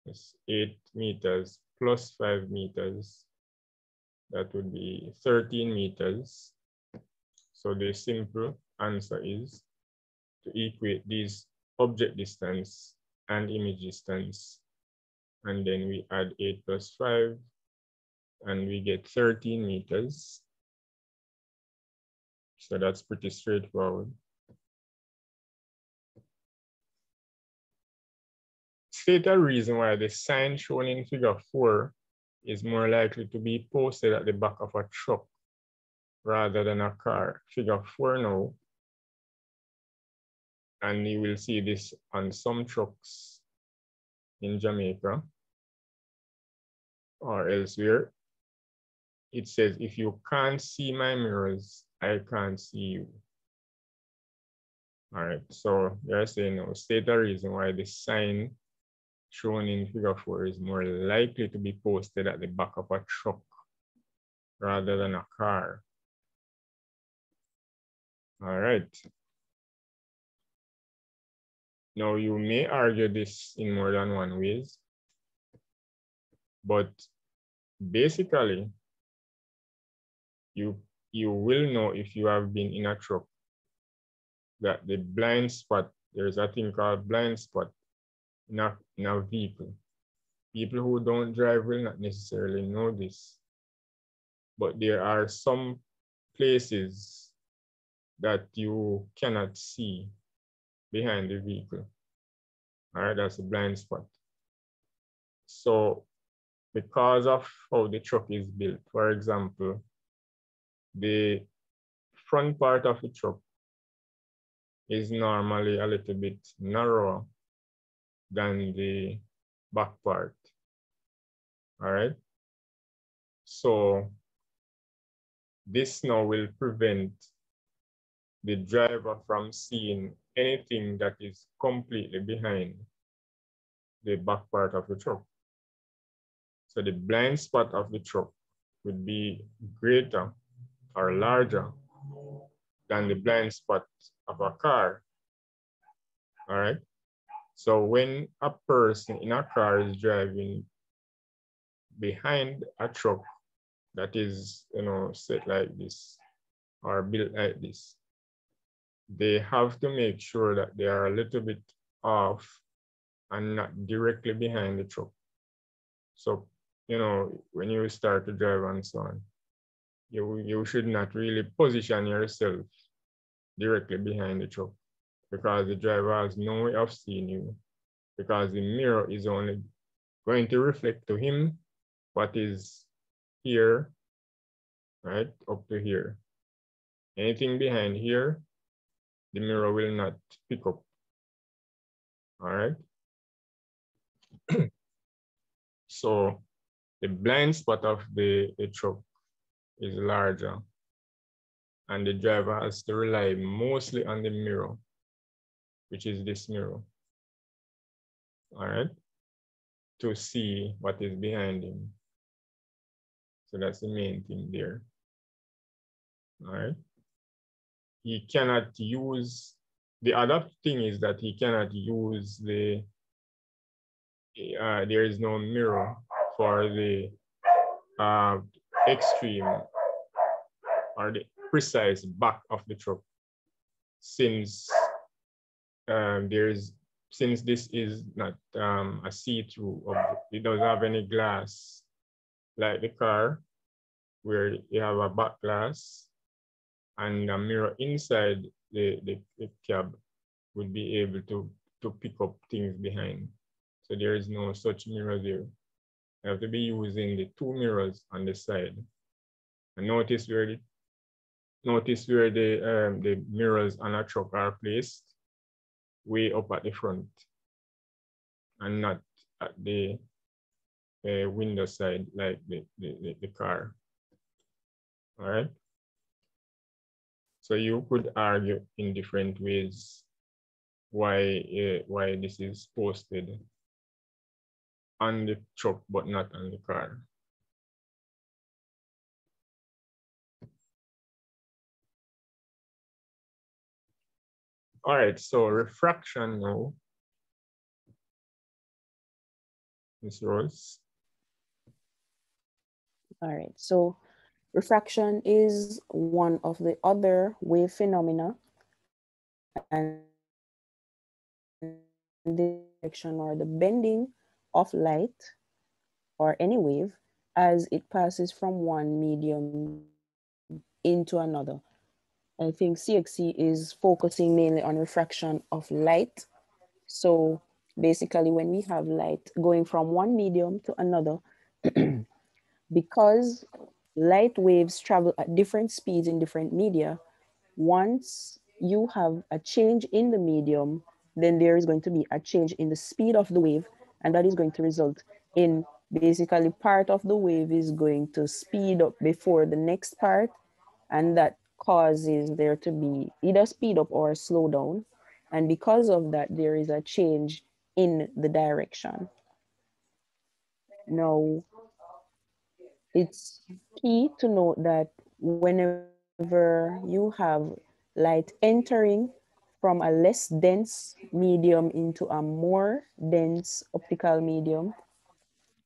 It's 8 meters plus 5 meters. That would be 13 meters. So the simple answer is to equate these object distance and image distance. And then we add 8 plus 5, and we get 13 meters. So that's pretty straightforward. State a reason why the sign shown in figure 4 is more likely to be posted at the back of a truck rather than a car. Figure 4 now. And you will see this on some trucks in Jamaica or elsewhere. It says, if you can't see my mirrors, I can't see you. All right, so you're saying now, state a reason why the sign shown in figure 4 is more likely to be posted at the back of a truck rather than a car. All right. Now you may argue this in more than one ways, but basically, you will know if you have been in a truck that the blind spot, there's a thing called blind spot in a vehicle. People who don't drive will not necessarily know this, but there are some places that you cannot see behind the vehicle. All right, that's a blind spot. So because of how the truck is built, for example, the front part of the truck is normally a little bit narrower than the back part. All right. So this now will prevent the driver from seeing anything that is completely behind the back part of the truck. So the blind spot of the truck would be greater or larger than the blind spot of a car. All right. So when a person in a car is driving behind a truck that is, set like this or built like this, they have to make sure that they are a little bit off and not directly behind the truck. So, when you start to drive and so on, you should not really position yourself directly behind the truck because the driver has no way of seeing you because the mirror is only going to reflect to him what is here, right, up to here. Anything behind here, the mirror will not pick up. All right. So the blind spot of the truck is larger and the driver has to rely mostly on the mirror, which is this mirror. All right, to see what is behind him. So that's the main thing there. All right. He cannot use, the other thing is that he cannot use there is no mirror for the extreme or the precise back of the truck, since since this is not a see-through object. It doesn't have any glass like the car where you have a back glass and a mirror inside the cab would be able to pick up things behind. So there is no such mirror there. You have to be using the two mirrors on the side. And notice where the mirrors on a truck are placed way up at the front and not at the window side like the car. All right. So you could argue in different ways why this is posted on the truck but not on the car. All right, so refraction now. Ms. Rose. All right, so refraction is one of the other wave phenomena, and the direction or the bending of light or any wave as it passes from one medium into another. I think CXC is focusing mainly on refraction of light. So basically, when we have light going from one medium to another, because light waves travel at different speeds in different media, once you have a change in the medium, then there is going to be a change in the speed of the wave, and that is going to result in basically part of the wave is going to speed up before the next part, and that causes there to be either speed up or slow down. And because of that, there is a change in the direction. Now, it's key to note that whenever you have light entering from a less dense medium into a more dense optical medium,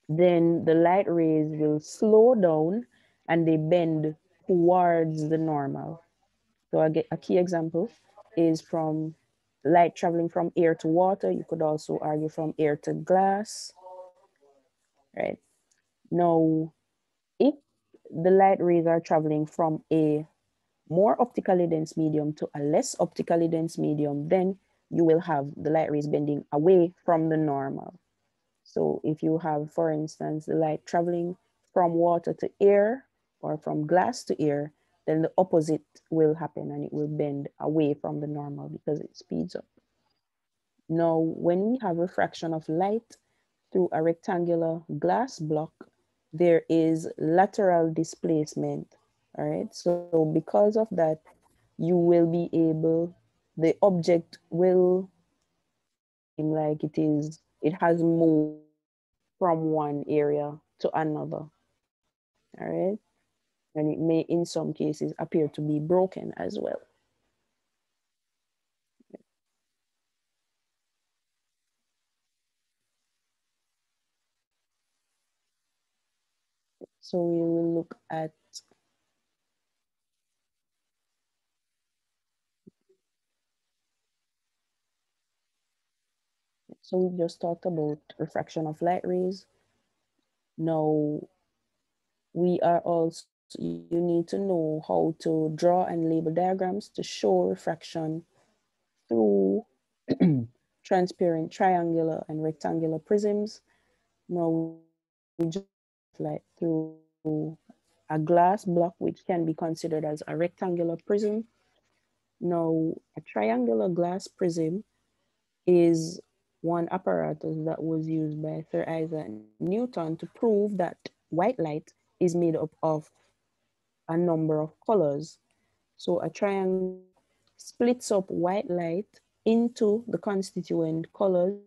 then the light rays will slow down and they bend towards the normal. So a key example is from light traveling from air to water. You could also argue from air to glass, right? Now, if the light rays are traveling from a more optically dense medium to a less optically dense medium, then you will have the light rays bending away from the normal. So if you have, for instance, the light traveling from water to air or from glass to air, then the opposite will happen and it will bend away from the normal because it speeds up. Now, when we have refraction of light through a rectangular glass block, there is lateral displacement. All right. So because of that, you will be able, the object will seem like it has moved from one area to another. All right. And it may, in some cases, appear to be broken as well. So we will look at, so we just talked about refraction of light rays. Now, we are also, you need to know how to draw and label diagrams to show refraction through transparent triangular and rectangular prisms. Now we just light through a glass block, which can be considered as a rectangular prism. Now, a triangular glass prism is one apparatus that was used by Sir Isaac Newton to prove that white light is made up of a number of colors. So a triangle splits up white light into the constituent colors,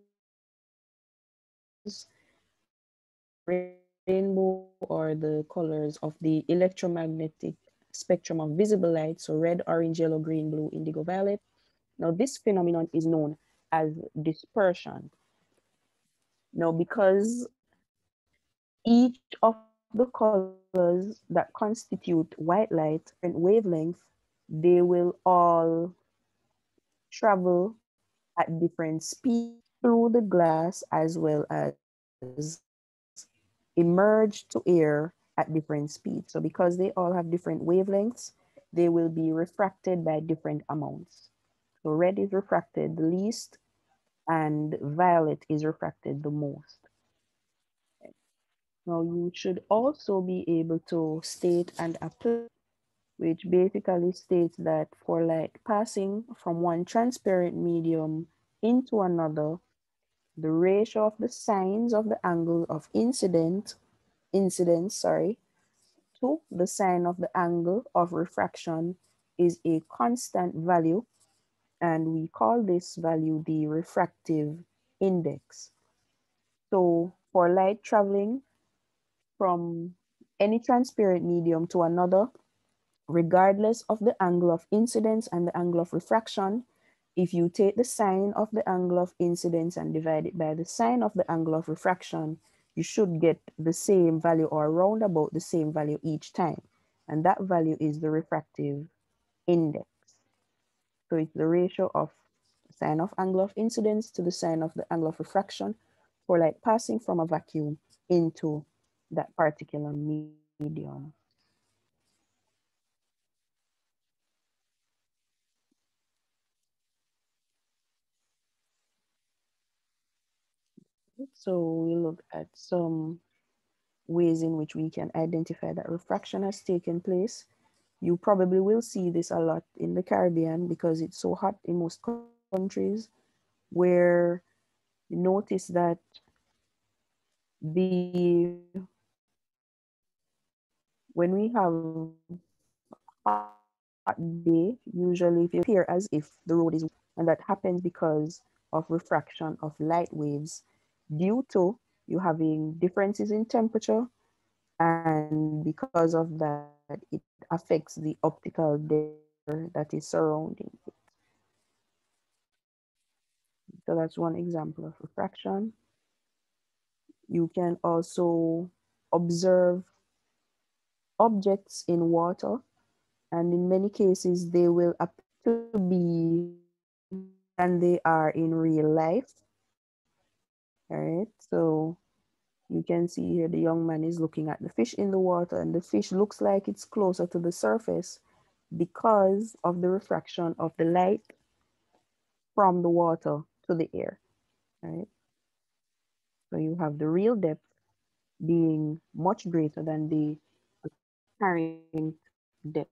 rainbow or the colors of the electromagnetic spectrum of visible light. So red, orange, yellow, green, blue, indigo, violet. Now this phenomenon is known as dispersion. Now, because each of the colors that constitute white light different wavelength, they will all travel at different speeds through the glass as well as emerge to air at different speeds. So because they all have different wavelengths, they will be refracted by different amounts. So red is refracted the least and violet is refracted the most. Now you should also be able to state and apply, which basically states that for light passing from one transparent medium into another, the ratio of the sines of the angle of incidence, to the sine of the angle of refraction is a constant value, and we call this value the refractive index. So for light traveling from any transparent medium to another, regardless of the angle of incidence and the angle of refraction, if you take the sine of the angle of incidence and divide it by the sine of the angle of refraction, you should get the same value or round about the same value each time. And that value is the refractive index. So it's the ratio of sign of angle of incidence to the sign of the angle of refraction for light passing from a vacuum into that particular medium. So we look at some ways in which we can identify that refraction has taken place. You probably will see this a lot in the Caribbean because it's so hot in most countries, where you notice that the when we have hot day, usually if you appear as if the road is, and that happens because of refraction of light waves due to you having differences in temperature, and because of that it affects the optical depth that is surrounding it. So that's one example of refraction. You can also observe objects in water, and in many cases they will appear to be than they are in real life. All right, so you can see here the young man is looking at the fish in the water, and the fish looks like it's closer to the surface because of the refraction of the light from the water to the air. Right, so you have the real depth being much greater than the apparent depth.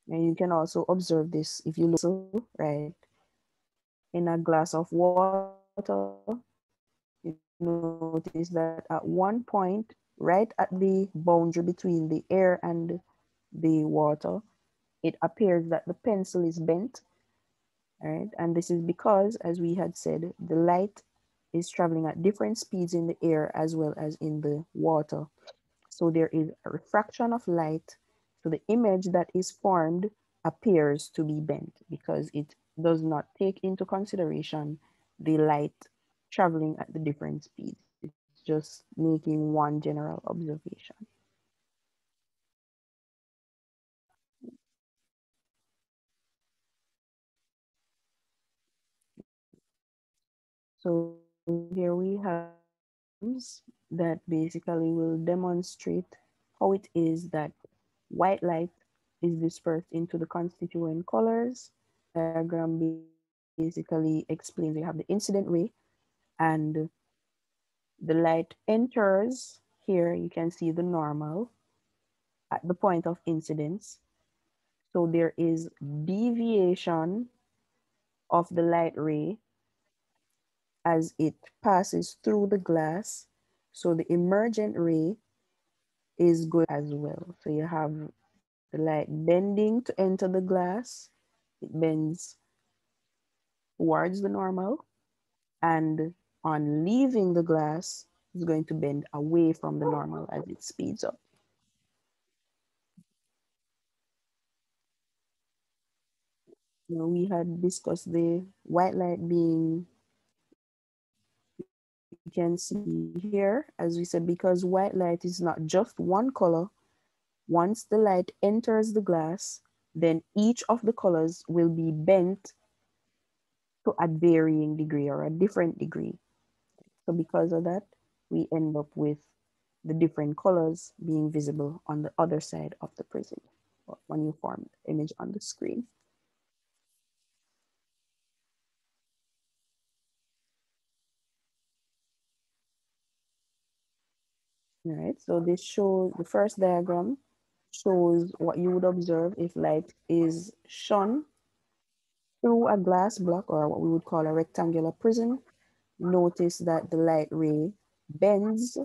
And you can also observe this if you look, right, in a glass of water. You notice that at one point, right at the boundary between the air and the water, it appears that the pencil is bent, right? And this is because, as we had said, the light is traveling at different speeds in the air as well as in the water. So there is a refraction of light. So the image that is formed appears to be bent because it does not take into consideration the light traveling at the different speeds. It's just making one general observation. So here we have that basically will demonstrate how it is that white light is dispersed into the constituent colors. Diagram basically explains you have the incident ray, and the light enters. Here you can see the normal at the point of incidence. So there is deviation of the light ray as it passes through the glass. So the emergent ray is going as well. So you have the light bending to enter the glass. It bends towards the normal, and on leaving the glass, it's going to bend away from the normal as it speeds up. You know, we had discussed the white light being, you can see here, as we said, because white light is not just one color. Once the light enters the glass, then each of the colors will be bent to a varying degree or a different degree. So because of that, we end up with the different colors being visible on the other side of the prism when you form the image on the screen. All right, so this shows, the first diagram shows what you would observe if light is shone through a glass block or what we would call a rectangular prism. Notice that the light ray bends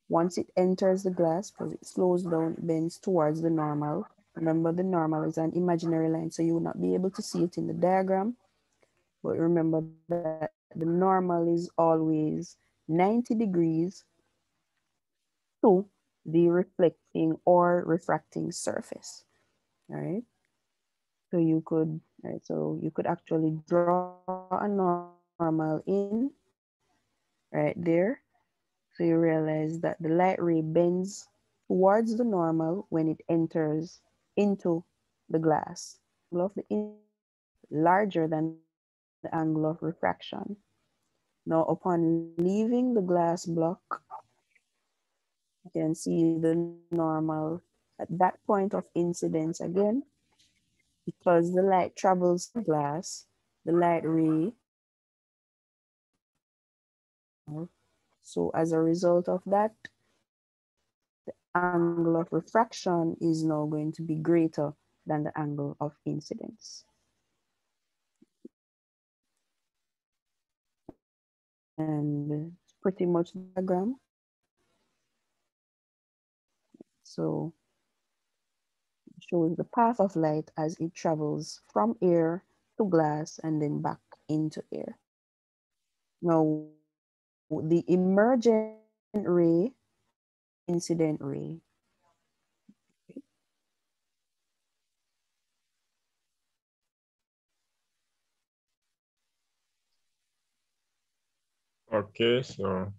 once it enters the glass because it slows down, bends towards the normal. Remember, the normal is an imaginary line, so you will not be able to see it in the diagram. But remember that the normal is always 90 degrees to the reflecting or refracting surface. All right. So you could, right, so you could actually draw a normal in right there. So you realize that the light ray bends towards the normal when it enters into the glass. The angle of the incidence larger than the angle of refraction. Now, upon leaving the glass block, you can see the normal at that point of incidence again, because the light travels through glass, the light ray. So as a result of that, the angle of refraction is now going to be greater than the angle of incidence. And it's pretty much the diagram. So it shows the path of light as it travels from air to glass and then back into air. Now, the emergent ray, incident ray. Okay, so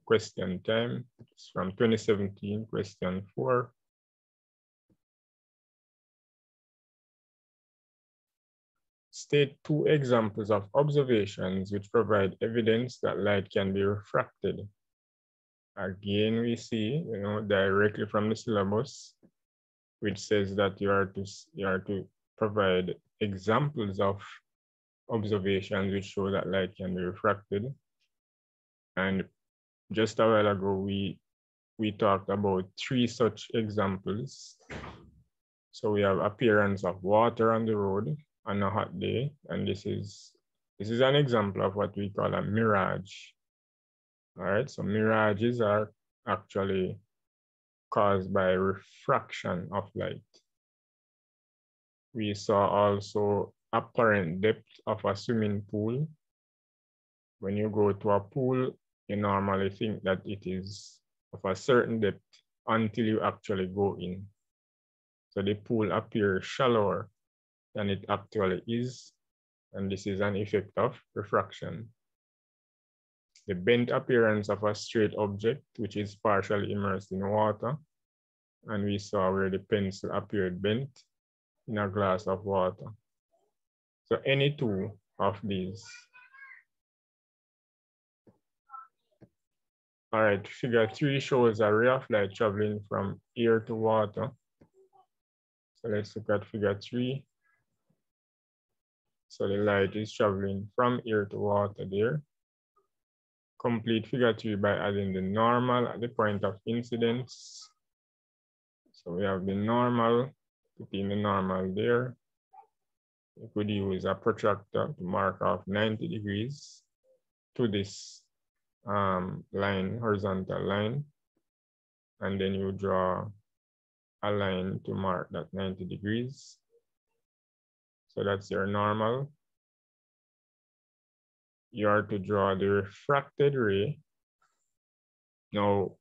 question time. It's from 2017, question 4. State 2 examples of observations which provide evidence that light can be refracted. Again, we see, directly from the syllabus, which says that you are to provide examples of observations which show that light can be refracted. And just a while ago, we talked about 3 such examples. So we have appearance of water on the road on a hot day, and this is an example of what we call a mirage. All right, so mirages are actually caused by refraction of light. We saw also apparent depth of a swimming pool. When you go to a pool, you normally think that it is of a certain depth until you actually go in. So the pool appears shallower than it actually is, and this is an effect of refraction. The bent appearance of a straight object, which is partially immersed in water, and we saw where the pencil appeared bent in a glass of water. So any 2 of these. All right, figure 3 shows a ray of light traveling from air to water. So let's look at figure 3. So the light is traveling from air to water there. Complete figure 3 by adding the normal at the point of incidence. So we have the normal, putting the normal there. You could use a protractor to mark off 90 degrees to this line, horizontal line. And then you draw a line to mark that 90 degrees. So that's your normal. You are to draw the refracted ray. Now,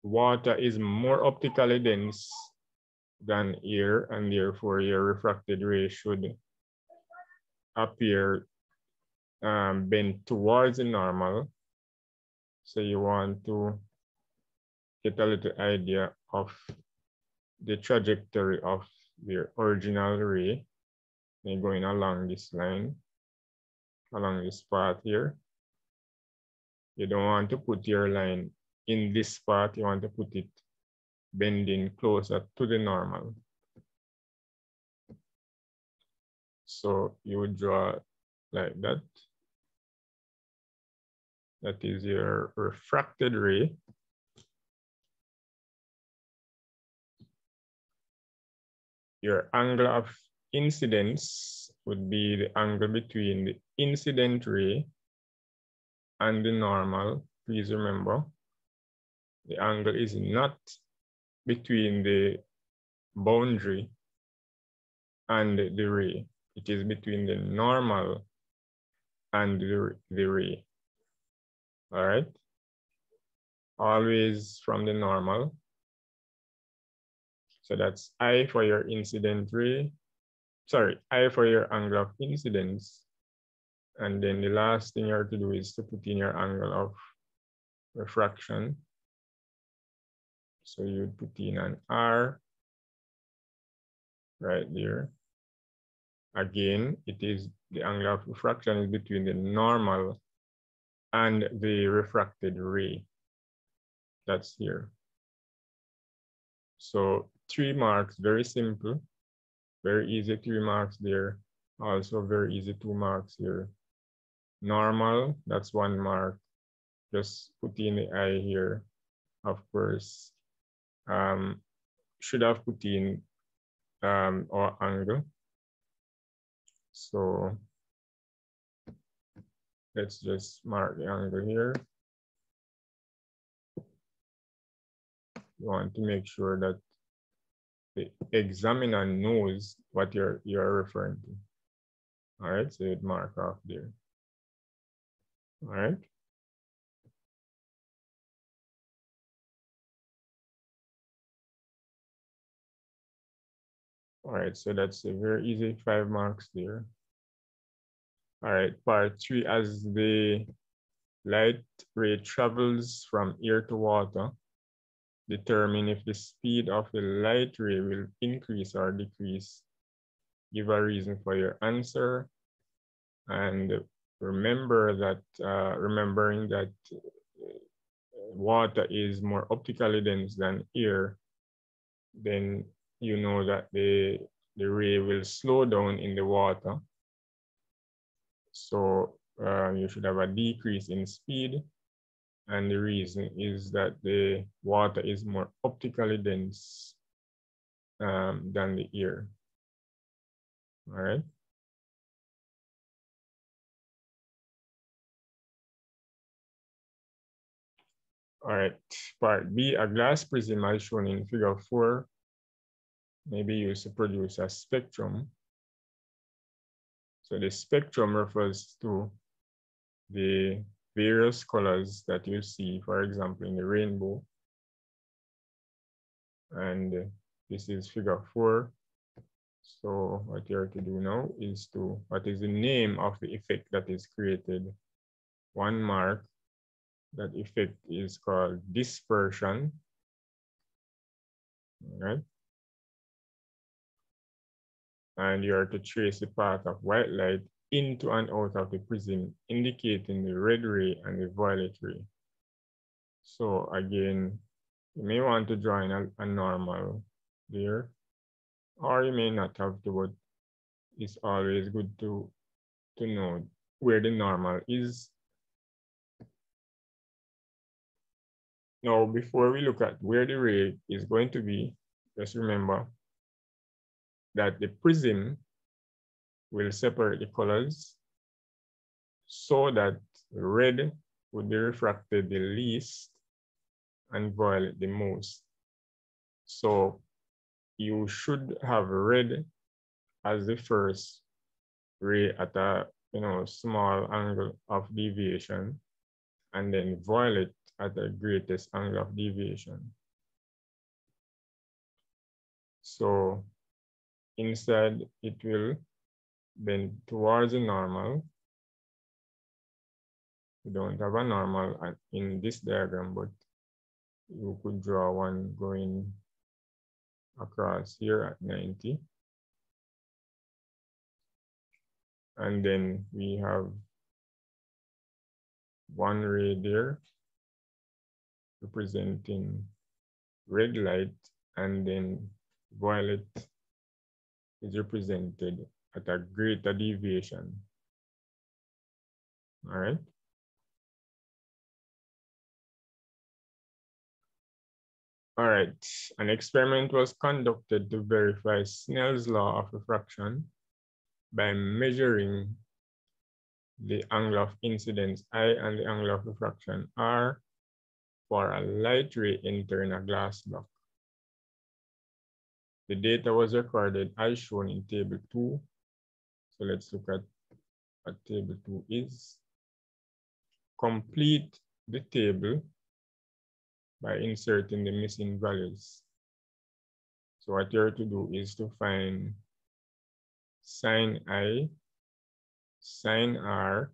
water is more optically dense than air, and therefore your refracted ray should appear bent towards the normal. So you want to get a little idea of the trajectory of the original ray. You're going along this line, along this path here. You don't want to put your line in this spot. You want to put it bending closer to the normal. So you would draw like that. That is your refracted ray. Your angle of incidence would be the angle between the incident ray and the normal. Please remember, the angle is not between the boundary and the ray. It is between the normal and the ray. All right? Always from the normal. So that's I for your incident ray. Sorry, I for your angle of incidence. And then the last thing you have to do is to put in your angle of refraction. So you put in an R right there. Again, it is the angle of refraction is between the normal and the refracted ray. That's here. So 3 marks, very simple, very easy 3 marks there. Also very easy 2 marks here. Normal, that's 1 mark. Just put in the eye here. Of course, should have put in our angle. So let's just mark the angle here. You want to make sure that the examiner knows what you're referring to. All right, so you'd mark off there. All right. All right, so that's a very easy 5 marks there. All right, part 3, as the light ray travels from air to water, determine if the speed of the light ray will increase or decrease. Give a reason for your answer. And remember that, remembering that water is more optically dense than air, then you know that the ray will slow down in the water. So you should have a decrease in speed. And the reason is that the water is more optically dense than the air. All right. All right, part B, a glass prism as shown in figure 4 may be used to produce a spectrum. So the spectrum refers to the various colors that you see, for example, in the rainbow. And this is figure 4. So what you are to do now is to, what is the name of the effect that is created? 1 mark. That effect is called dispersion. All right. And you are to trace the path of white light into and out of the prism, indicating the red ray and the violet ray. So again, you may want to draw in a normal there, or you may not have to, but it's always good to know where the normal is. Now, before we look at where the ray is going to be, just remember that the prism will separate the colors so that red would be refracted the least and violet the most. So you should have red as the first ray at a small angle of deviation, and then violet at the greatest angle of deviation. So instead, it will bend towards the normal. We don't have a normal in this diagram, but you could draw one going across here at 90. And then we have one ray there representing red light, and then violet is represented at a greater deviation. All right. All right, an experiment was conducted to verify Snell's law of refraction by measuring the angle of incidence I and the angle of refraction R for a light ray entering a glass block. The data was recorded as shown in table 2. So let's look at what table 2 is. Complete the table by inserting the missing values. So what you're to do is to find sine I, sine R,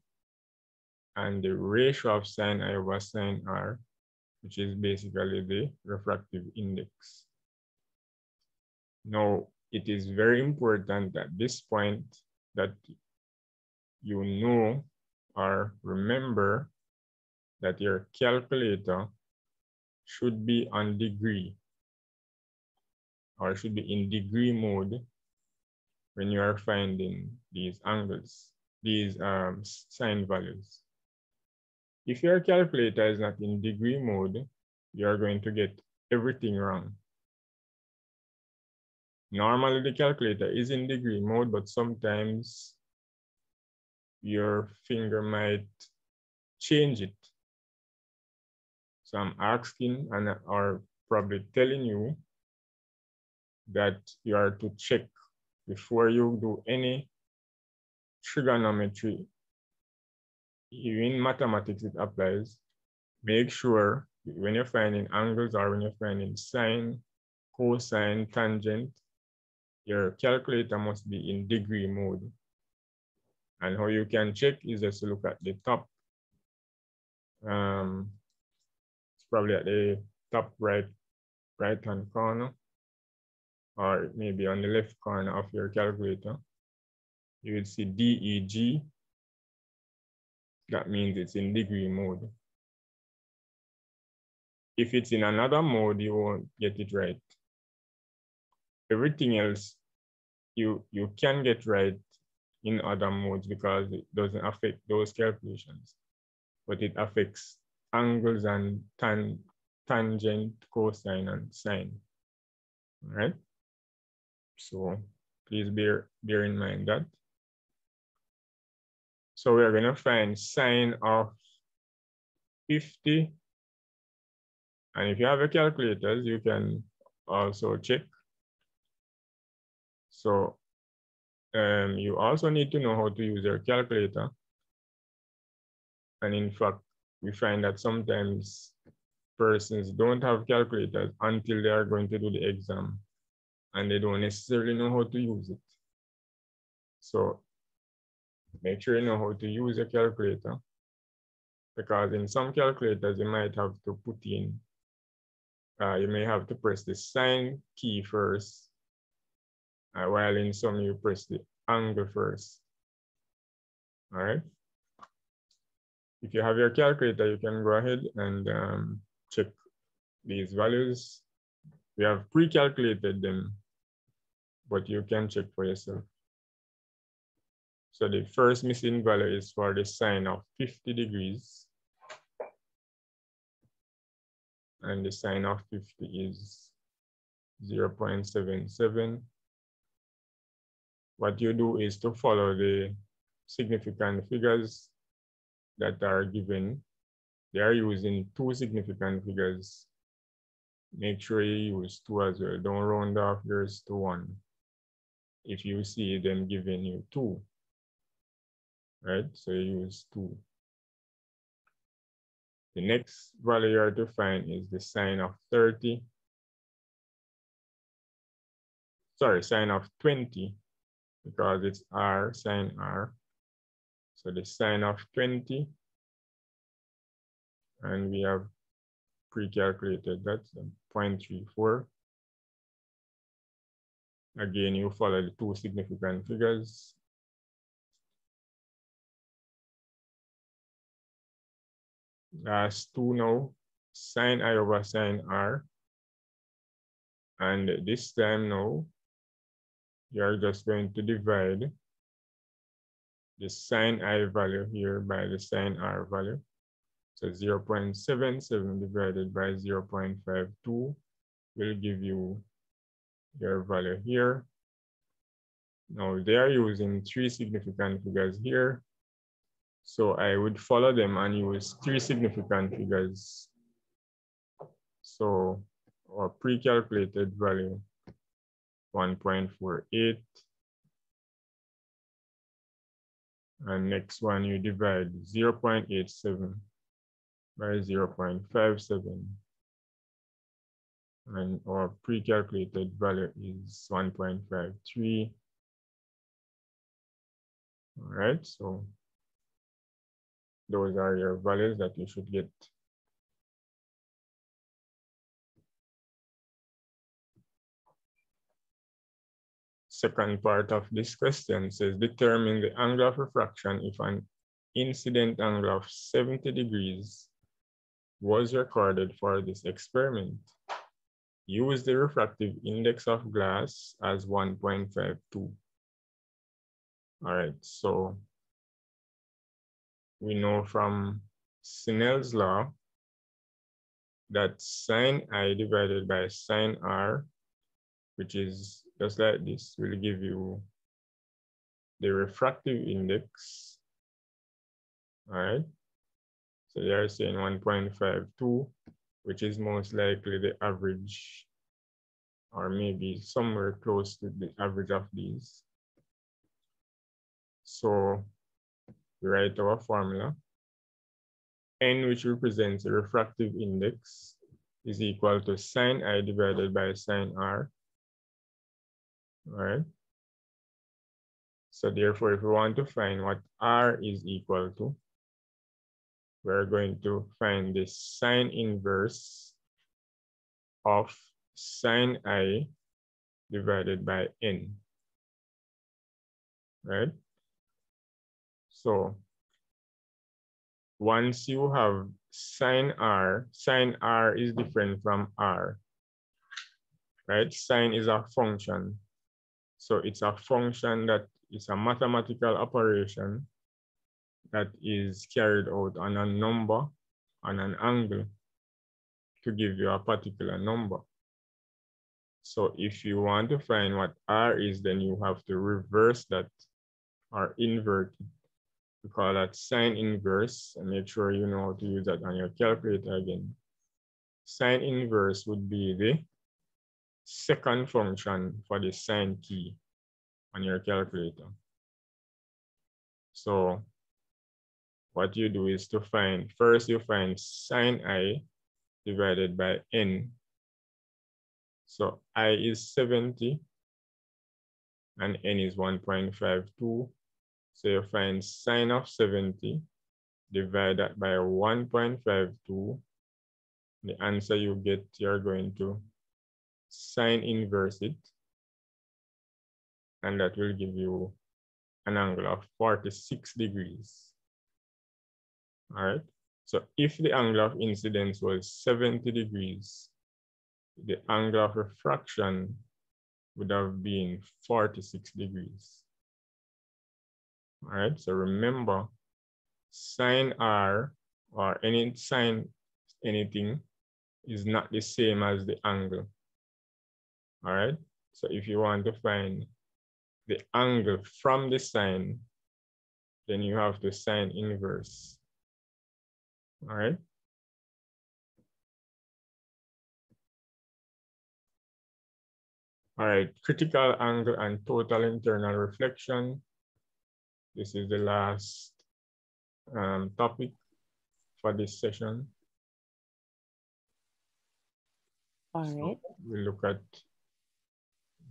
and the ratio of sine I over sine R, which is basically the refractive index. Now, it is very important at this point that you know or remember that your calculator should be on degree or should be in degree mode when you are finding these angles, these sine values. If your calculator is not in degree mode, you are going to get everything wrong. Normally the calculator is in degree mode, but sometimes your finger might change it. So I'm asking or probably telling you that you are to check before you do any trigonometry. In mathematics, it applies. Make sure when you're finding angles or when you're finding sine, cosine, tangent, your calculator must be in degree mode. And how you can check is just to look at the top. It's probably at the top right-hand corner, or maybe on the left corner of your calculator. You would see DEG. That means it's in degree mode. If it's in another mode, you won't get it right. Everything else, you can get right in other modes because it doesn't affect those calculations, but it affects angles and tangent, cosine, and sine. All right? So please bear in mind that. So we're gonna find sine of 50. And if you have your calculators, you can also check. So you also need to know how to use your calculator. And in fact, we find that sometimes persons don't have calculators until they are going to do the exam, and they don't necessarily know how to use it. So make sure you know how to use a calculator, because in some calculators, you might have to put in, you may have to press the sine key first, while in some you press the angle first. All right. If you have your calculator, you can go ahead and check these values. We have pre-calculated them, but you can check for yourself. So the first missing value is for the sine of 50 degrees. And the sine of 50 is 0.77. What you do is to follow the significant figures that are given. They are using 2 significant figures. Make sure you use 2 as well. Don't round off yours to 1. If you see them giving you 2, right? So you use 2. The next value you are to find is the sine of 30. Sorry, sine of 20, because it's R, sine R. So the sine of 20, and we have pre-calculated that, 0.34. Again, you follow the 2 significant figures. Last 2 now, sine I over sine R. And this time now, you're just going to divide the sine I value here by the sine R value. So 0.77 divided by 0.52 will give you your value here. Now they are using 3 significant figures here. So I would follow them and use 3 significant figures. So our pre-calculated value, 1.48. And next one, you divide 0.87 by 0.57. And our pre-calculated value is 1.53. All right, so those are your values that you should get. second part of this question says, determine the angle of refraction if an incident angle of 70 degrees was recorded for this experiment. Use the refractive index of glass as 1.52. All right, so we know from Snell's law that sine I divided by sine R, which is just like this, will give you the refractive index. All right, so they are saying 1.52, which is most likely the average, or maybe somewhere close to the average of these. So we write our formula. N, which represents the refractive index, is equal to sine I divided by sine R. All right. So therefore, if we want to find what R is equal to, we're going to find the sine inverse of sine I divided by N. Right? So once you have sine R is different from R, right? Sine is a function. So it's a function that is a mathematical operation that is carried out on a number, on an angle, to give you a particular number. So if you want to find what R is, then you have to reverse that or invert it. We call that sine inverse, and make sure you know how to use that on your calculator again. Sine inverse would be the second function for the sine key on your calculator. So what you do is to find, first you find sine I divided by N. So I is 70 and N is 1.52. So you find sine of 70, divide that by 1.52. The answer you get, you're going to sine inverse it, and that will give you an angle of 46 degrees. All right. So if the angle of incidence was 70 degrees, the angle of refraction would have been 46 degrees. All right. So remember, sine R or any sine anything is not the same as the angle. All right. So if you want to find the angle from the sine, then you have to sine inverse. All right. All right, critical angle and total internal reflection. This is the last topic for this session. All right. So we'll look at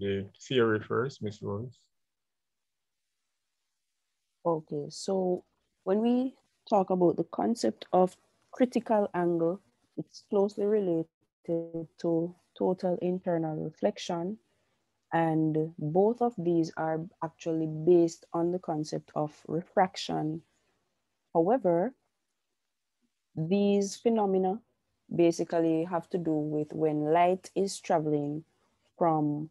the theory first, Ms. Rose. Okay, so when we talk about the concept of critical angle, it's closely related to total internal reflection. And both of these are actually based on the concept of refraction. However, these phenomena basically have to do with when light is traveling from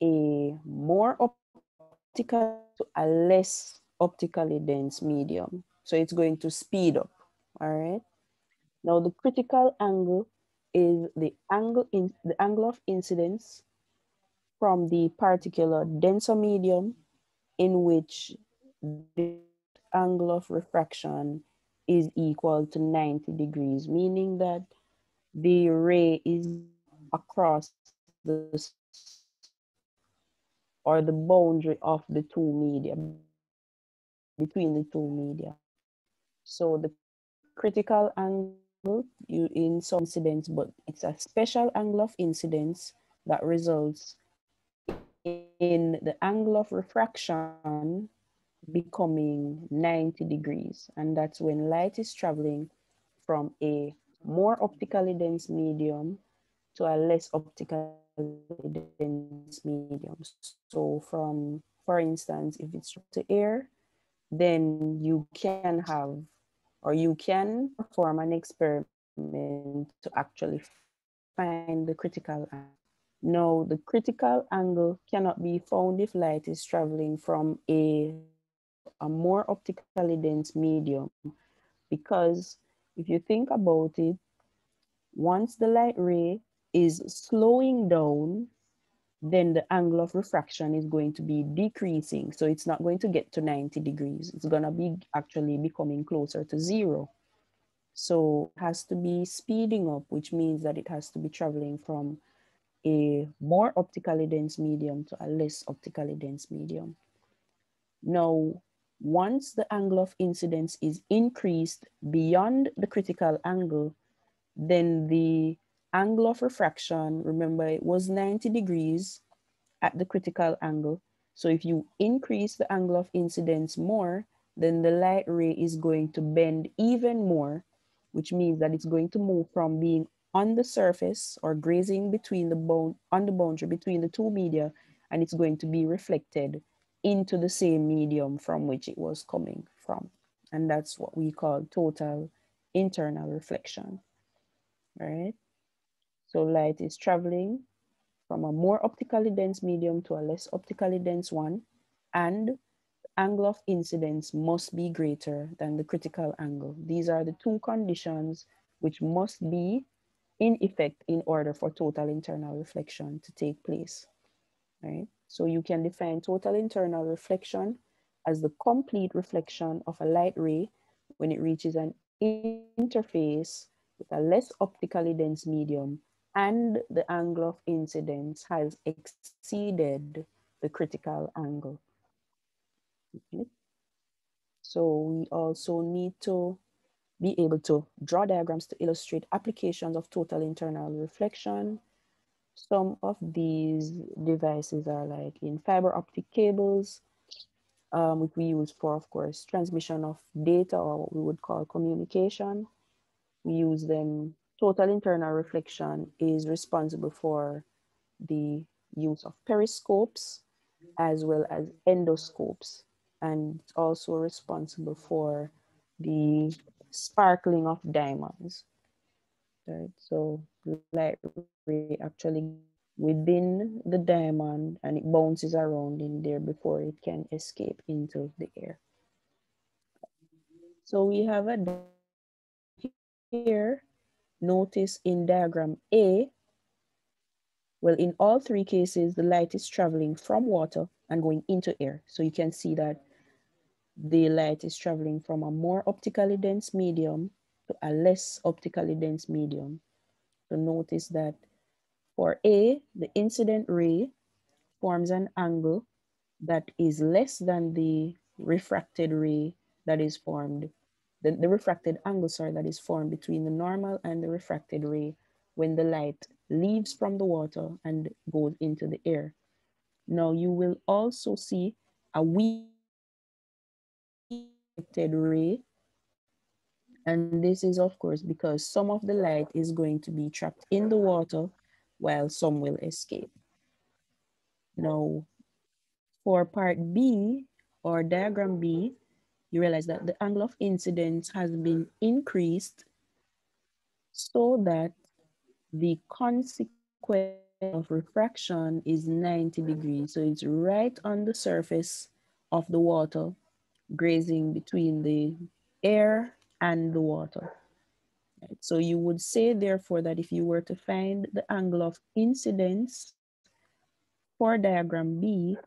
a more optical to a less optically dense medium. So it's going to speed up, all right? Now the critical angle is the angle of incidence from the particular denser medium in which the angle of refraction is equal to 90 degrees, meaning that the ray is across the or the boundary of the two media, between the two media. So the critical angle in some incidence, but it's a special angle of incidence that results in the angle of refraction becoming 90 degrees. And that's when light is traveling from a more optically dense medium to a less optically dense medium. So for instance, if it's to air, then you can have, or you can perform an experiment to actually find the critical angle. Now, the critical angle cannot be found if light is traveling from a less to a more optically dense medium, because if you think about it, once the light ray is slowing down, then the angle of refraction is going to be decreasing. So it's not going to get to 90 degrees. It's going to be actually becoming closer to zero. So it has to be speeding up, which means that it has to be traveling from a more optically dense medium to a less optically dense medium. Now, once the angle of incidence is increased beyond the critical angle, then the angle of refraction, remember it was 90 degrees at the critical angle. So if you increase the angle of incidence more, then the light ray is going to bend even more, which means that it's going to move from being on the surface or grazing between on the boundary between the two media, and it's going to be reflected into the same medium from which it was coming from. And that's what we call total internal reflection, right? So light is traveling from a more optically dense medium to a less optically dense one, and the angle of incidence must be greater than the critical angle. These are the two conditions which must be in effect in order for total internal reflection to take place, right? So you can define total internal reflection as the complete reflection of a light ray when it reaches an interface with a less optically dense medium and the angle of incidence has exceeded the critical angle. Okay. So we also need to be able to draw diagrams to illustrate applications of total internal reflection. Some of these devices are like in fiber optic cables, which we use for, of course, transmission of data, or what we would call communication. We use them. Total internal reflection is responsible for the use of periscopes as well as endoscopes. And it's also responsible for the sparkling of diamonds. Right? So light ray actually gets within the diamond and it bounces around in there before it can escape into the air. So we have a diagram here. Notice in diagram A, well, in all three cases, the light is traveling from water and going into air. So you can see that the light is traveling from a more optically dense medium to a less optically dense medium. So notice that for A, the incident ray forms an angle that is less than the refracted ray that is formed, the refracted angle, sorry, that is formed between the normal and the refracted ray when the light leaves from the water and goes into the air. Now you will also see a reflected ray, and this is of course because some of the light is going to be trapped in the water while some will escape. Now for part B or diagram B, you realize that the angle of incidence has been increased so that the consequence of refraction is 90 degrees. So it's right on the surface of the water, grazing between the air and the water. Right? So you would say, therefore, that if you were to find the angle of incidence for diagram B,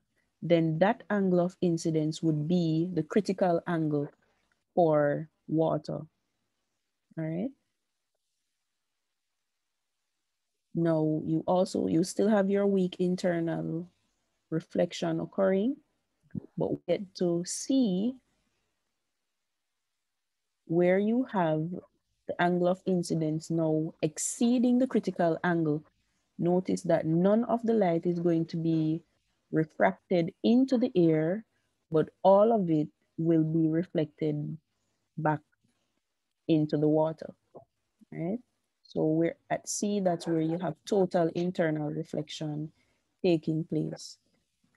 then that angle of incidence would be the critical angle for water. All right. Now you still have your weak internal reflection occurring, but we get to see where you have the angle of incidence now exceeding the critical angle. Notice that none of the light is going to be refracted into the air, but all of it will be reflected back into the water, right? So we're at C, that's where you have total internal reflection taking place.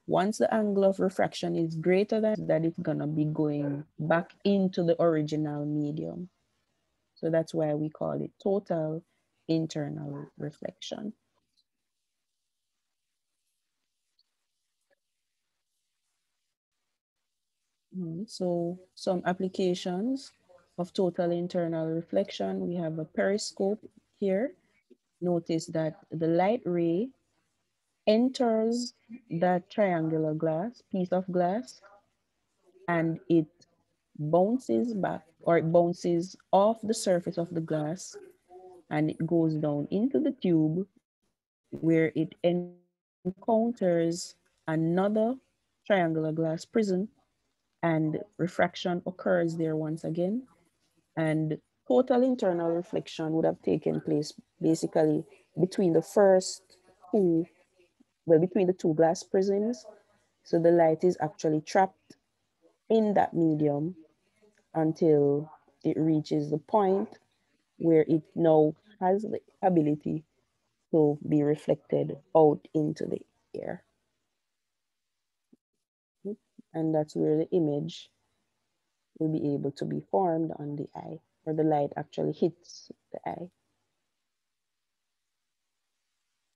Once the angle of refraction is greater than that, it's gonna be going back into the original medium. So that's why we call it total internal reflection. So some applications of total internal reflection, we have a periscope here. Notice that the light ray enters that triangular glass, piece of glass, and it bounces back, or it bounces off the surface of the glass, and it goes down into the tube where it encounters another triangular glass prism, and refraction occurs there once again. And total internal reflection would have taken place basically between the first two, well, between the two glass prisms. So the light is actually trapped in that medium until it reaches the point where it now has the ability to be reflected out into the air. And that's where the image will be able to be formed on the eye, or the light actually hits the eye.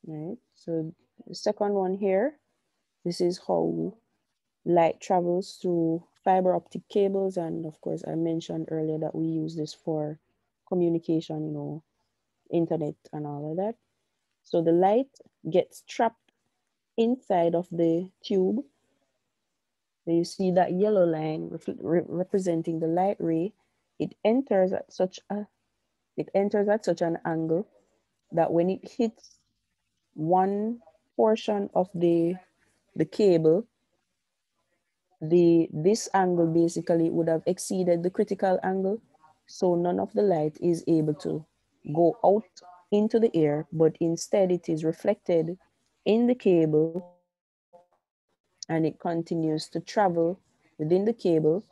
Right, so the second one here, this is how light travels through fiber optic cables. And of course, I mentioned earlier that we use this for communication, you know, internet and all of that. So the light gets trapped inside of the tube. So you see that yellow line representing the light ray. It enters at such an angle that when it hits one portion of the cable, this angle basically would have exceeded the critical angle. So none of the light is able to go out into the air, but instead it is reflected in the cable, and it continues to travel within the cable,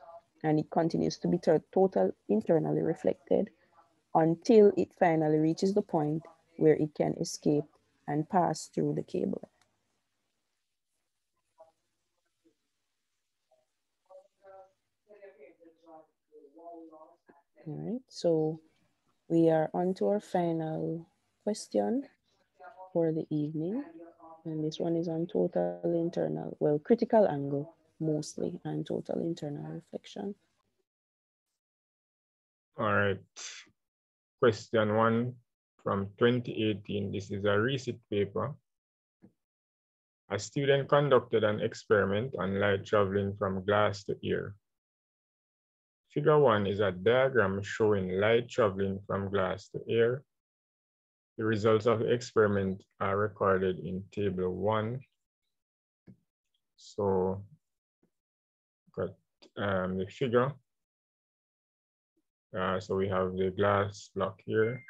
and it continues to be total internally reflected until it finally reaches the point where it can escape and pass through the cable. All right, so we are on to our final question for the evening. And this one is on total internal, well, critical angle mostly, and total internal reflection. All right. Question 1 from 2018. This is a recent paper. A student conducted an experiment on light traveling from glass to air. Figure 1 is a diagram showing light traveling from glass to air. The results of the experiment are recorded in table 1. So, got the figure. So we have the glass block here,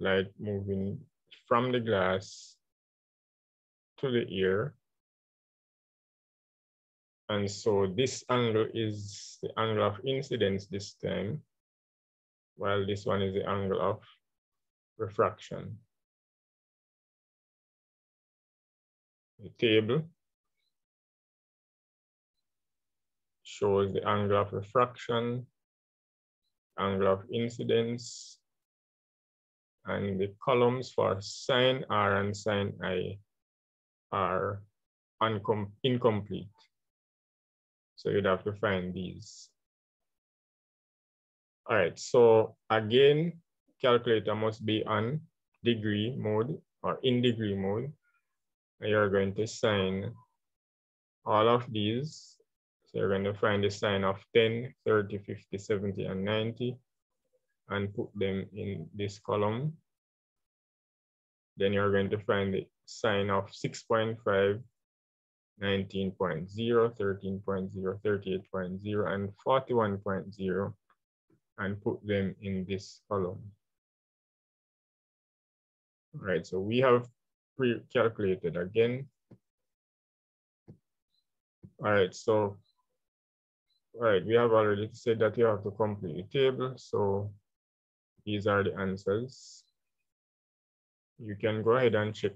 light moving from the glass to the air. And so this angle is the angle of incidence this time, while this one is the angle of refraction. The table shows the angle of refraction, angle of incidence, and the columns for sin R and sin I are incomplete. So you'd have to find these. All right, so again, calculator must be on degree mode or in degree mode. And you're going to sign all of these. So you're going to find the sign of 10, 30, 50, 70, and 90 and put them in this column. Then you're going to find the sign of 6.5, 19.0, 13.0, 38.0, and 41.0 and put them in this column. All right, so we have pre-calculated again. All right, so we have already said that you have to complete the table. So these are the answers. You can go ahead and check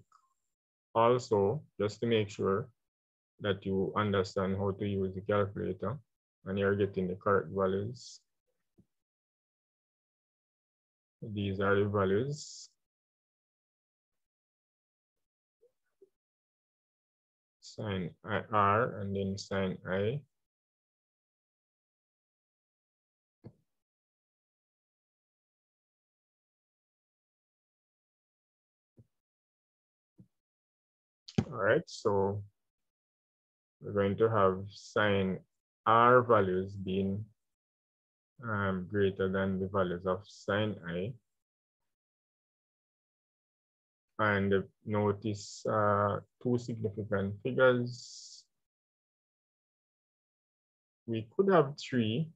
also, just to make sure that you understand how to use the calculator and you're getting the correct values. These are the values. Sin R and then sin I. All right, so we're going to have sin R values being greater than the values of sin I. And notice two significant figures. We could have 3,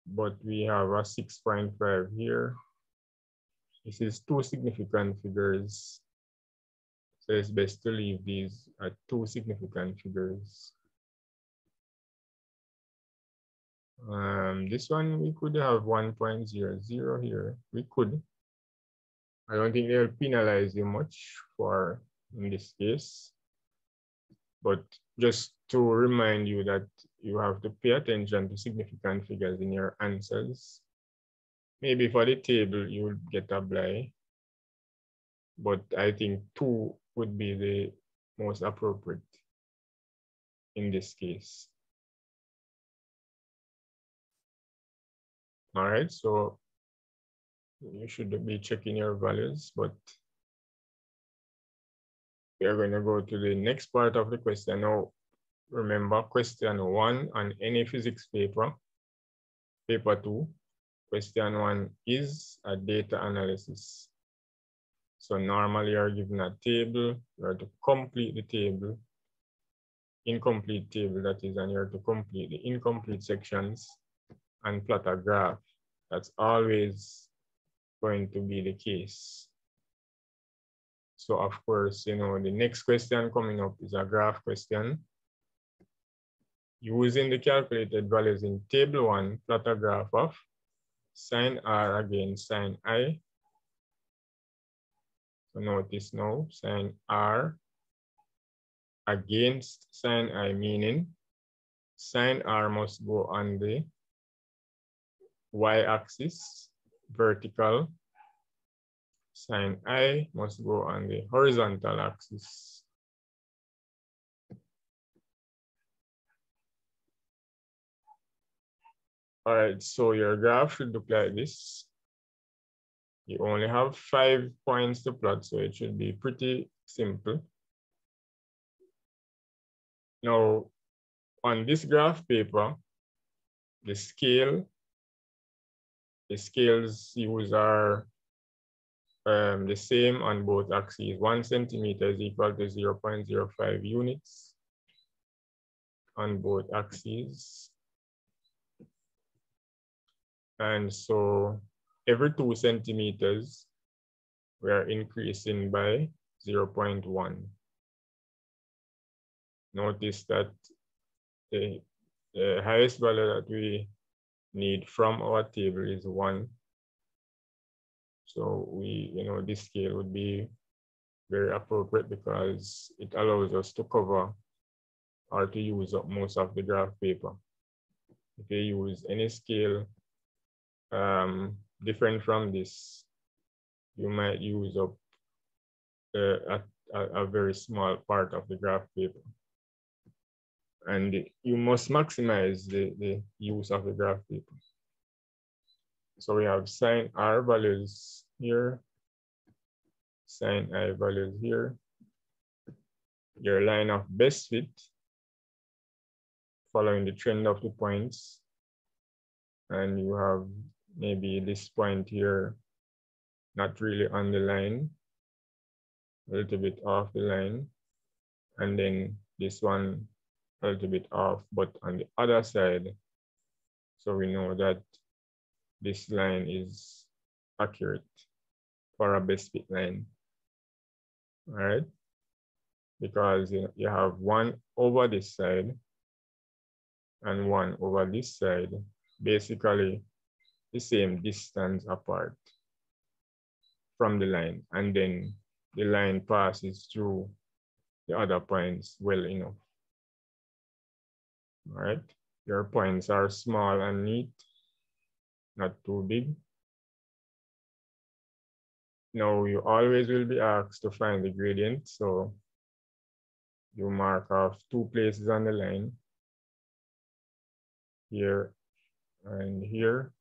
but we have a 6.5 here. This is 2 significant figures. So it's best to leave these at 2 significant figures. This one, we could have 1.00 here. We could. I don't think they'll penalize you much for in this case. But just to remind you that you have to pay attention to significant figures in your answers. Maybe for the table, you will get a bly. But I think 2 would be the most appropriate in this case. All right, so you should be checking your values, but we are going to go to the next part of the question. Now, remember question 1 on any physics paper, paper 2, question 1 is a data analysis. So normally you're given a table, you are to complete the table, incomplete table that is, and you're to complete the incomplete sections and plot a graph. That's always going to be the case. So of course, you know, the next question coming up is a graph question. Using the calculated values in table 1, plot a graph of sin R against sin I. So notice now, sin R against sin I, meaning sin R must go on the y-axis, vertical. Sin I must go on the horizontal axis. All right, so your graph should look like this. You only have 5 points to plot, so it should be pretty simple. Now, on this graph paper, the scales used are the same on both axes. 1 centimeter is equal to 0.05 units on both axes. And so every 2 centimeters, we are increasing by 0.1. Notice that the highest value that we need from our table is 1. So this scale would be very appropriate because it allows us to cover or to use up most of the graph paper. If you use any scale different from this, you might use up a very small part of the graph paper. And you must maximize the use of the graph paper. So we have sin R values here, sin I values here, your line of best fit, following the trend of the points. And you have maybe this point here, not really on the line, a little bit off the line. And then this one, a little bit off, but on the other side. So we know that this line is accurate for a best fit line. All right, because you have 1 over this side and 1 over this side, basically the same distance apart. from the line, and then the line passes through the other points well enough. All right, your points are small and neat, not too big. Now you always will be asked to find the gradient, so you mark off 2 places on the line, here and here.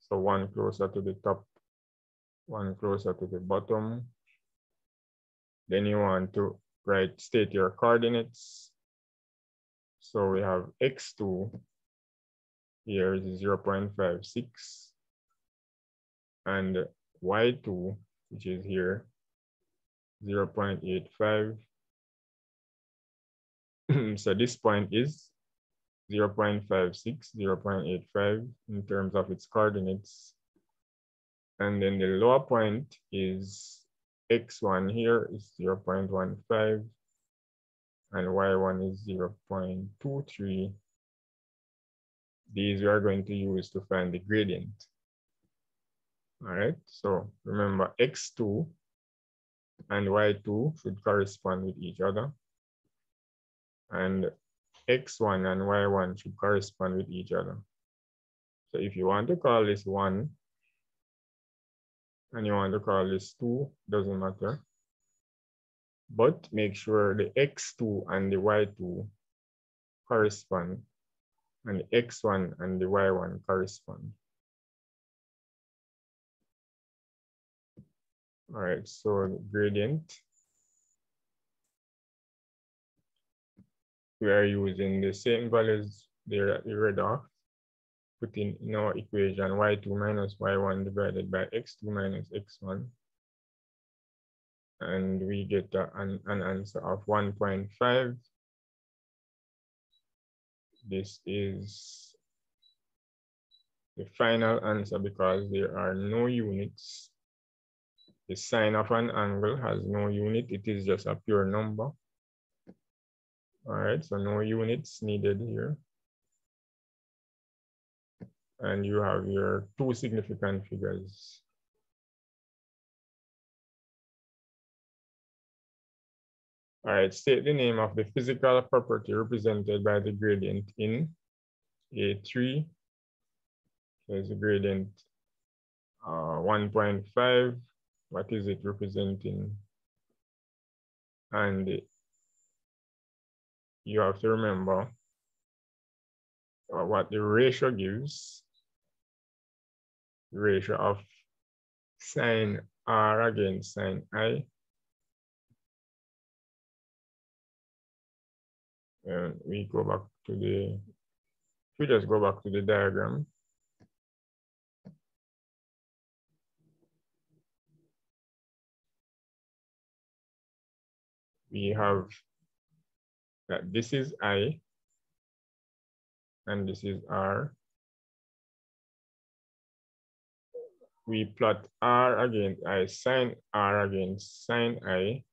So one closer to the top, one closer to the bottom. Then you want to state your coordinates. So we have x2 here is 0.56, and y2, which is here, 0.85. So this point is 0.56, 0.85 in terms of its coordinates. And then the lower point is x1 here is 0.15, and y1 is 0.23. These we are going to use to find the gradient. All right, so remember x2 and y2 should correspond with each other, and x1 and y1 should correspond with each other. So if you want to call this 1 and you want to call this 2, doesn't matter. But make sure the x2 and the y2 correspond, and the x1 and the y1 correspond. All right, so the gradient, we are using the same values there that we read off, putting in our equation y2 minus y1 divided by x2 minus x1. And we get an answer of 1.5. This is the final answer because there are no units. The sine of an angle has no unit. It is just a pure number. All right, so no units needed here. And you have your 2 significant figures. All right, state the name of the physical property represented by the gradient in A3. There's a gradient 1.5. What is it representing? And you have to remember what the ratio gives. The ratio of sine R against sine I. And we go back to the, we just go back to the diagram. We have that this is I and this is R. We plot R against I, sine R against sine I.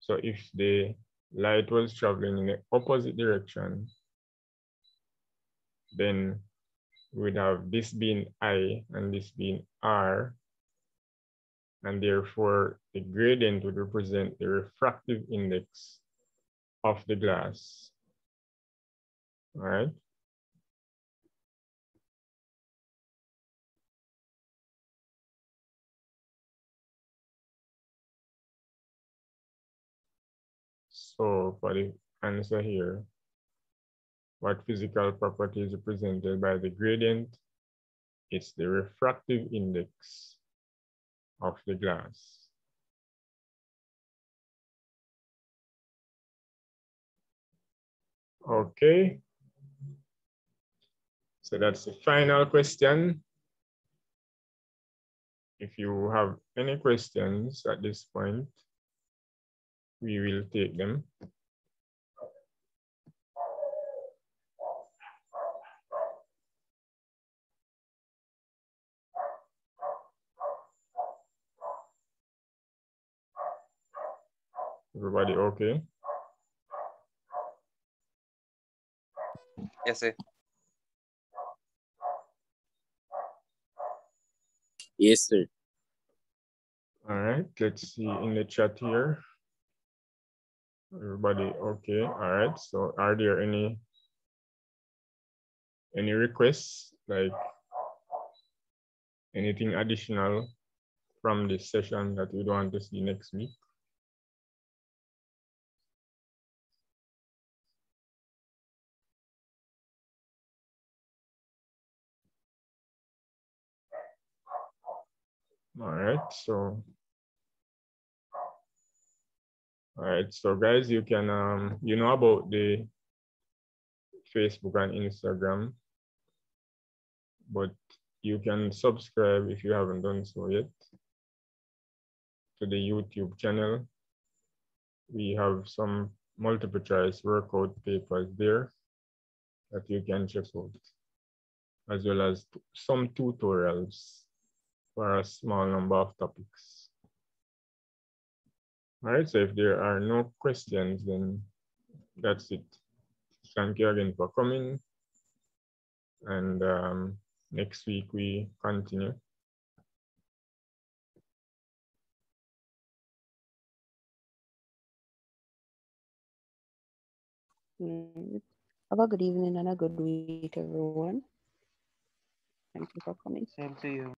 So if the light was traveling in the opposite direction, then we'd have this being I and this being R, and therefore the gradient would represent the refractive index of the glass. All right. So for the answer here, what physical property is represented by the gradient? It's the refractive index of the glass. Okay. So that's the final question. If you have any questions at this point, we will take them. Everybody okay? Yes, sir. Yes, sir. All right, let's see in the chat here. Everybody okay? All right, so are there any requests, like anything additional from this session that you want to see next week? All right, so guys, you can you know about the Facebook and Instagram, but you can subscribe if you haven't done so yet to the YouTube channel. We have some multiple choice workout papers there that you can check out, as well as some tutorials for a small number of topics. All right, so if there are no questions, then that's it. Thank you again for coming. And next week we continue. Have a good evening and a good week, everyone. Thank you for coming. Same to you.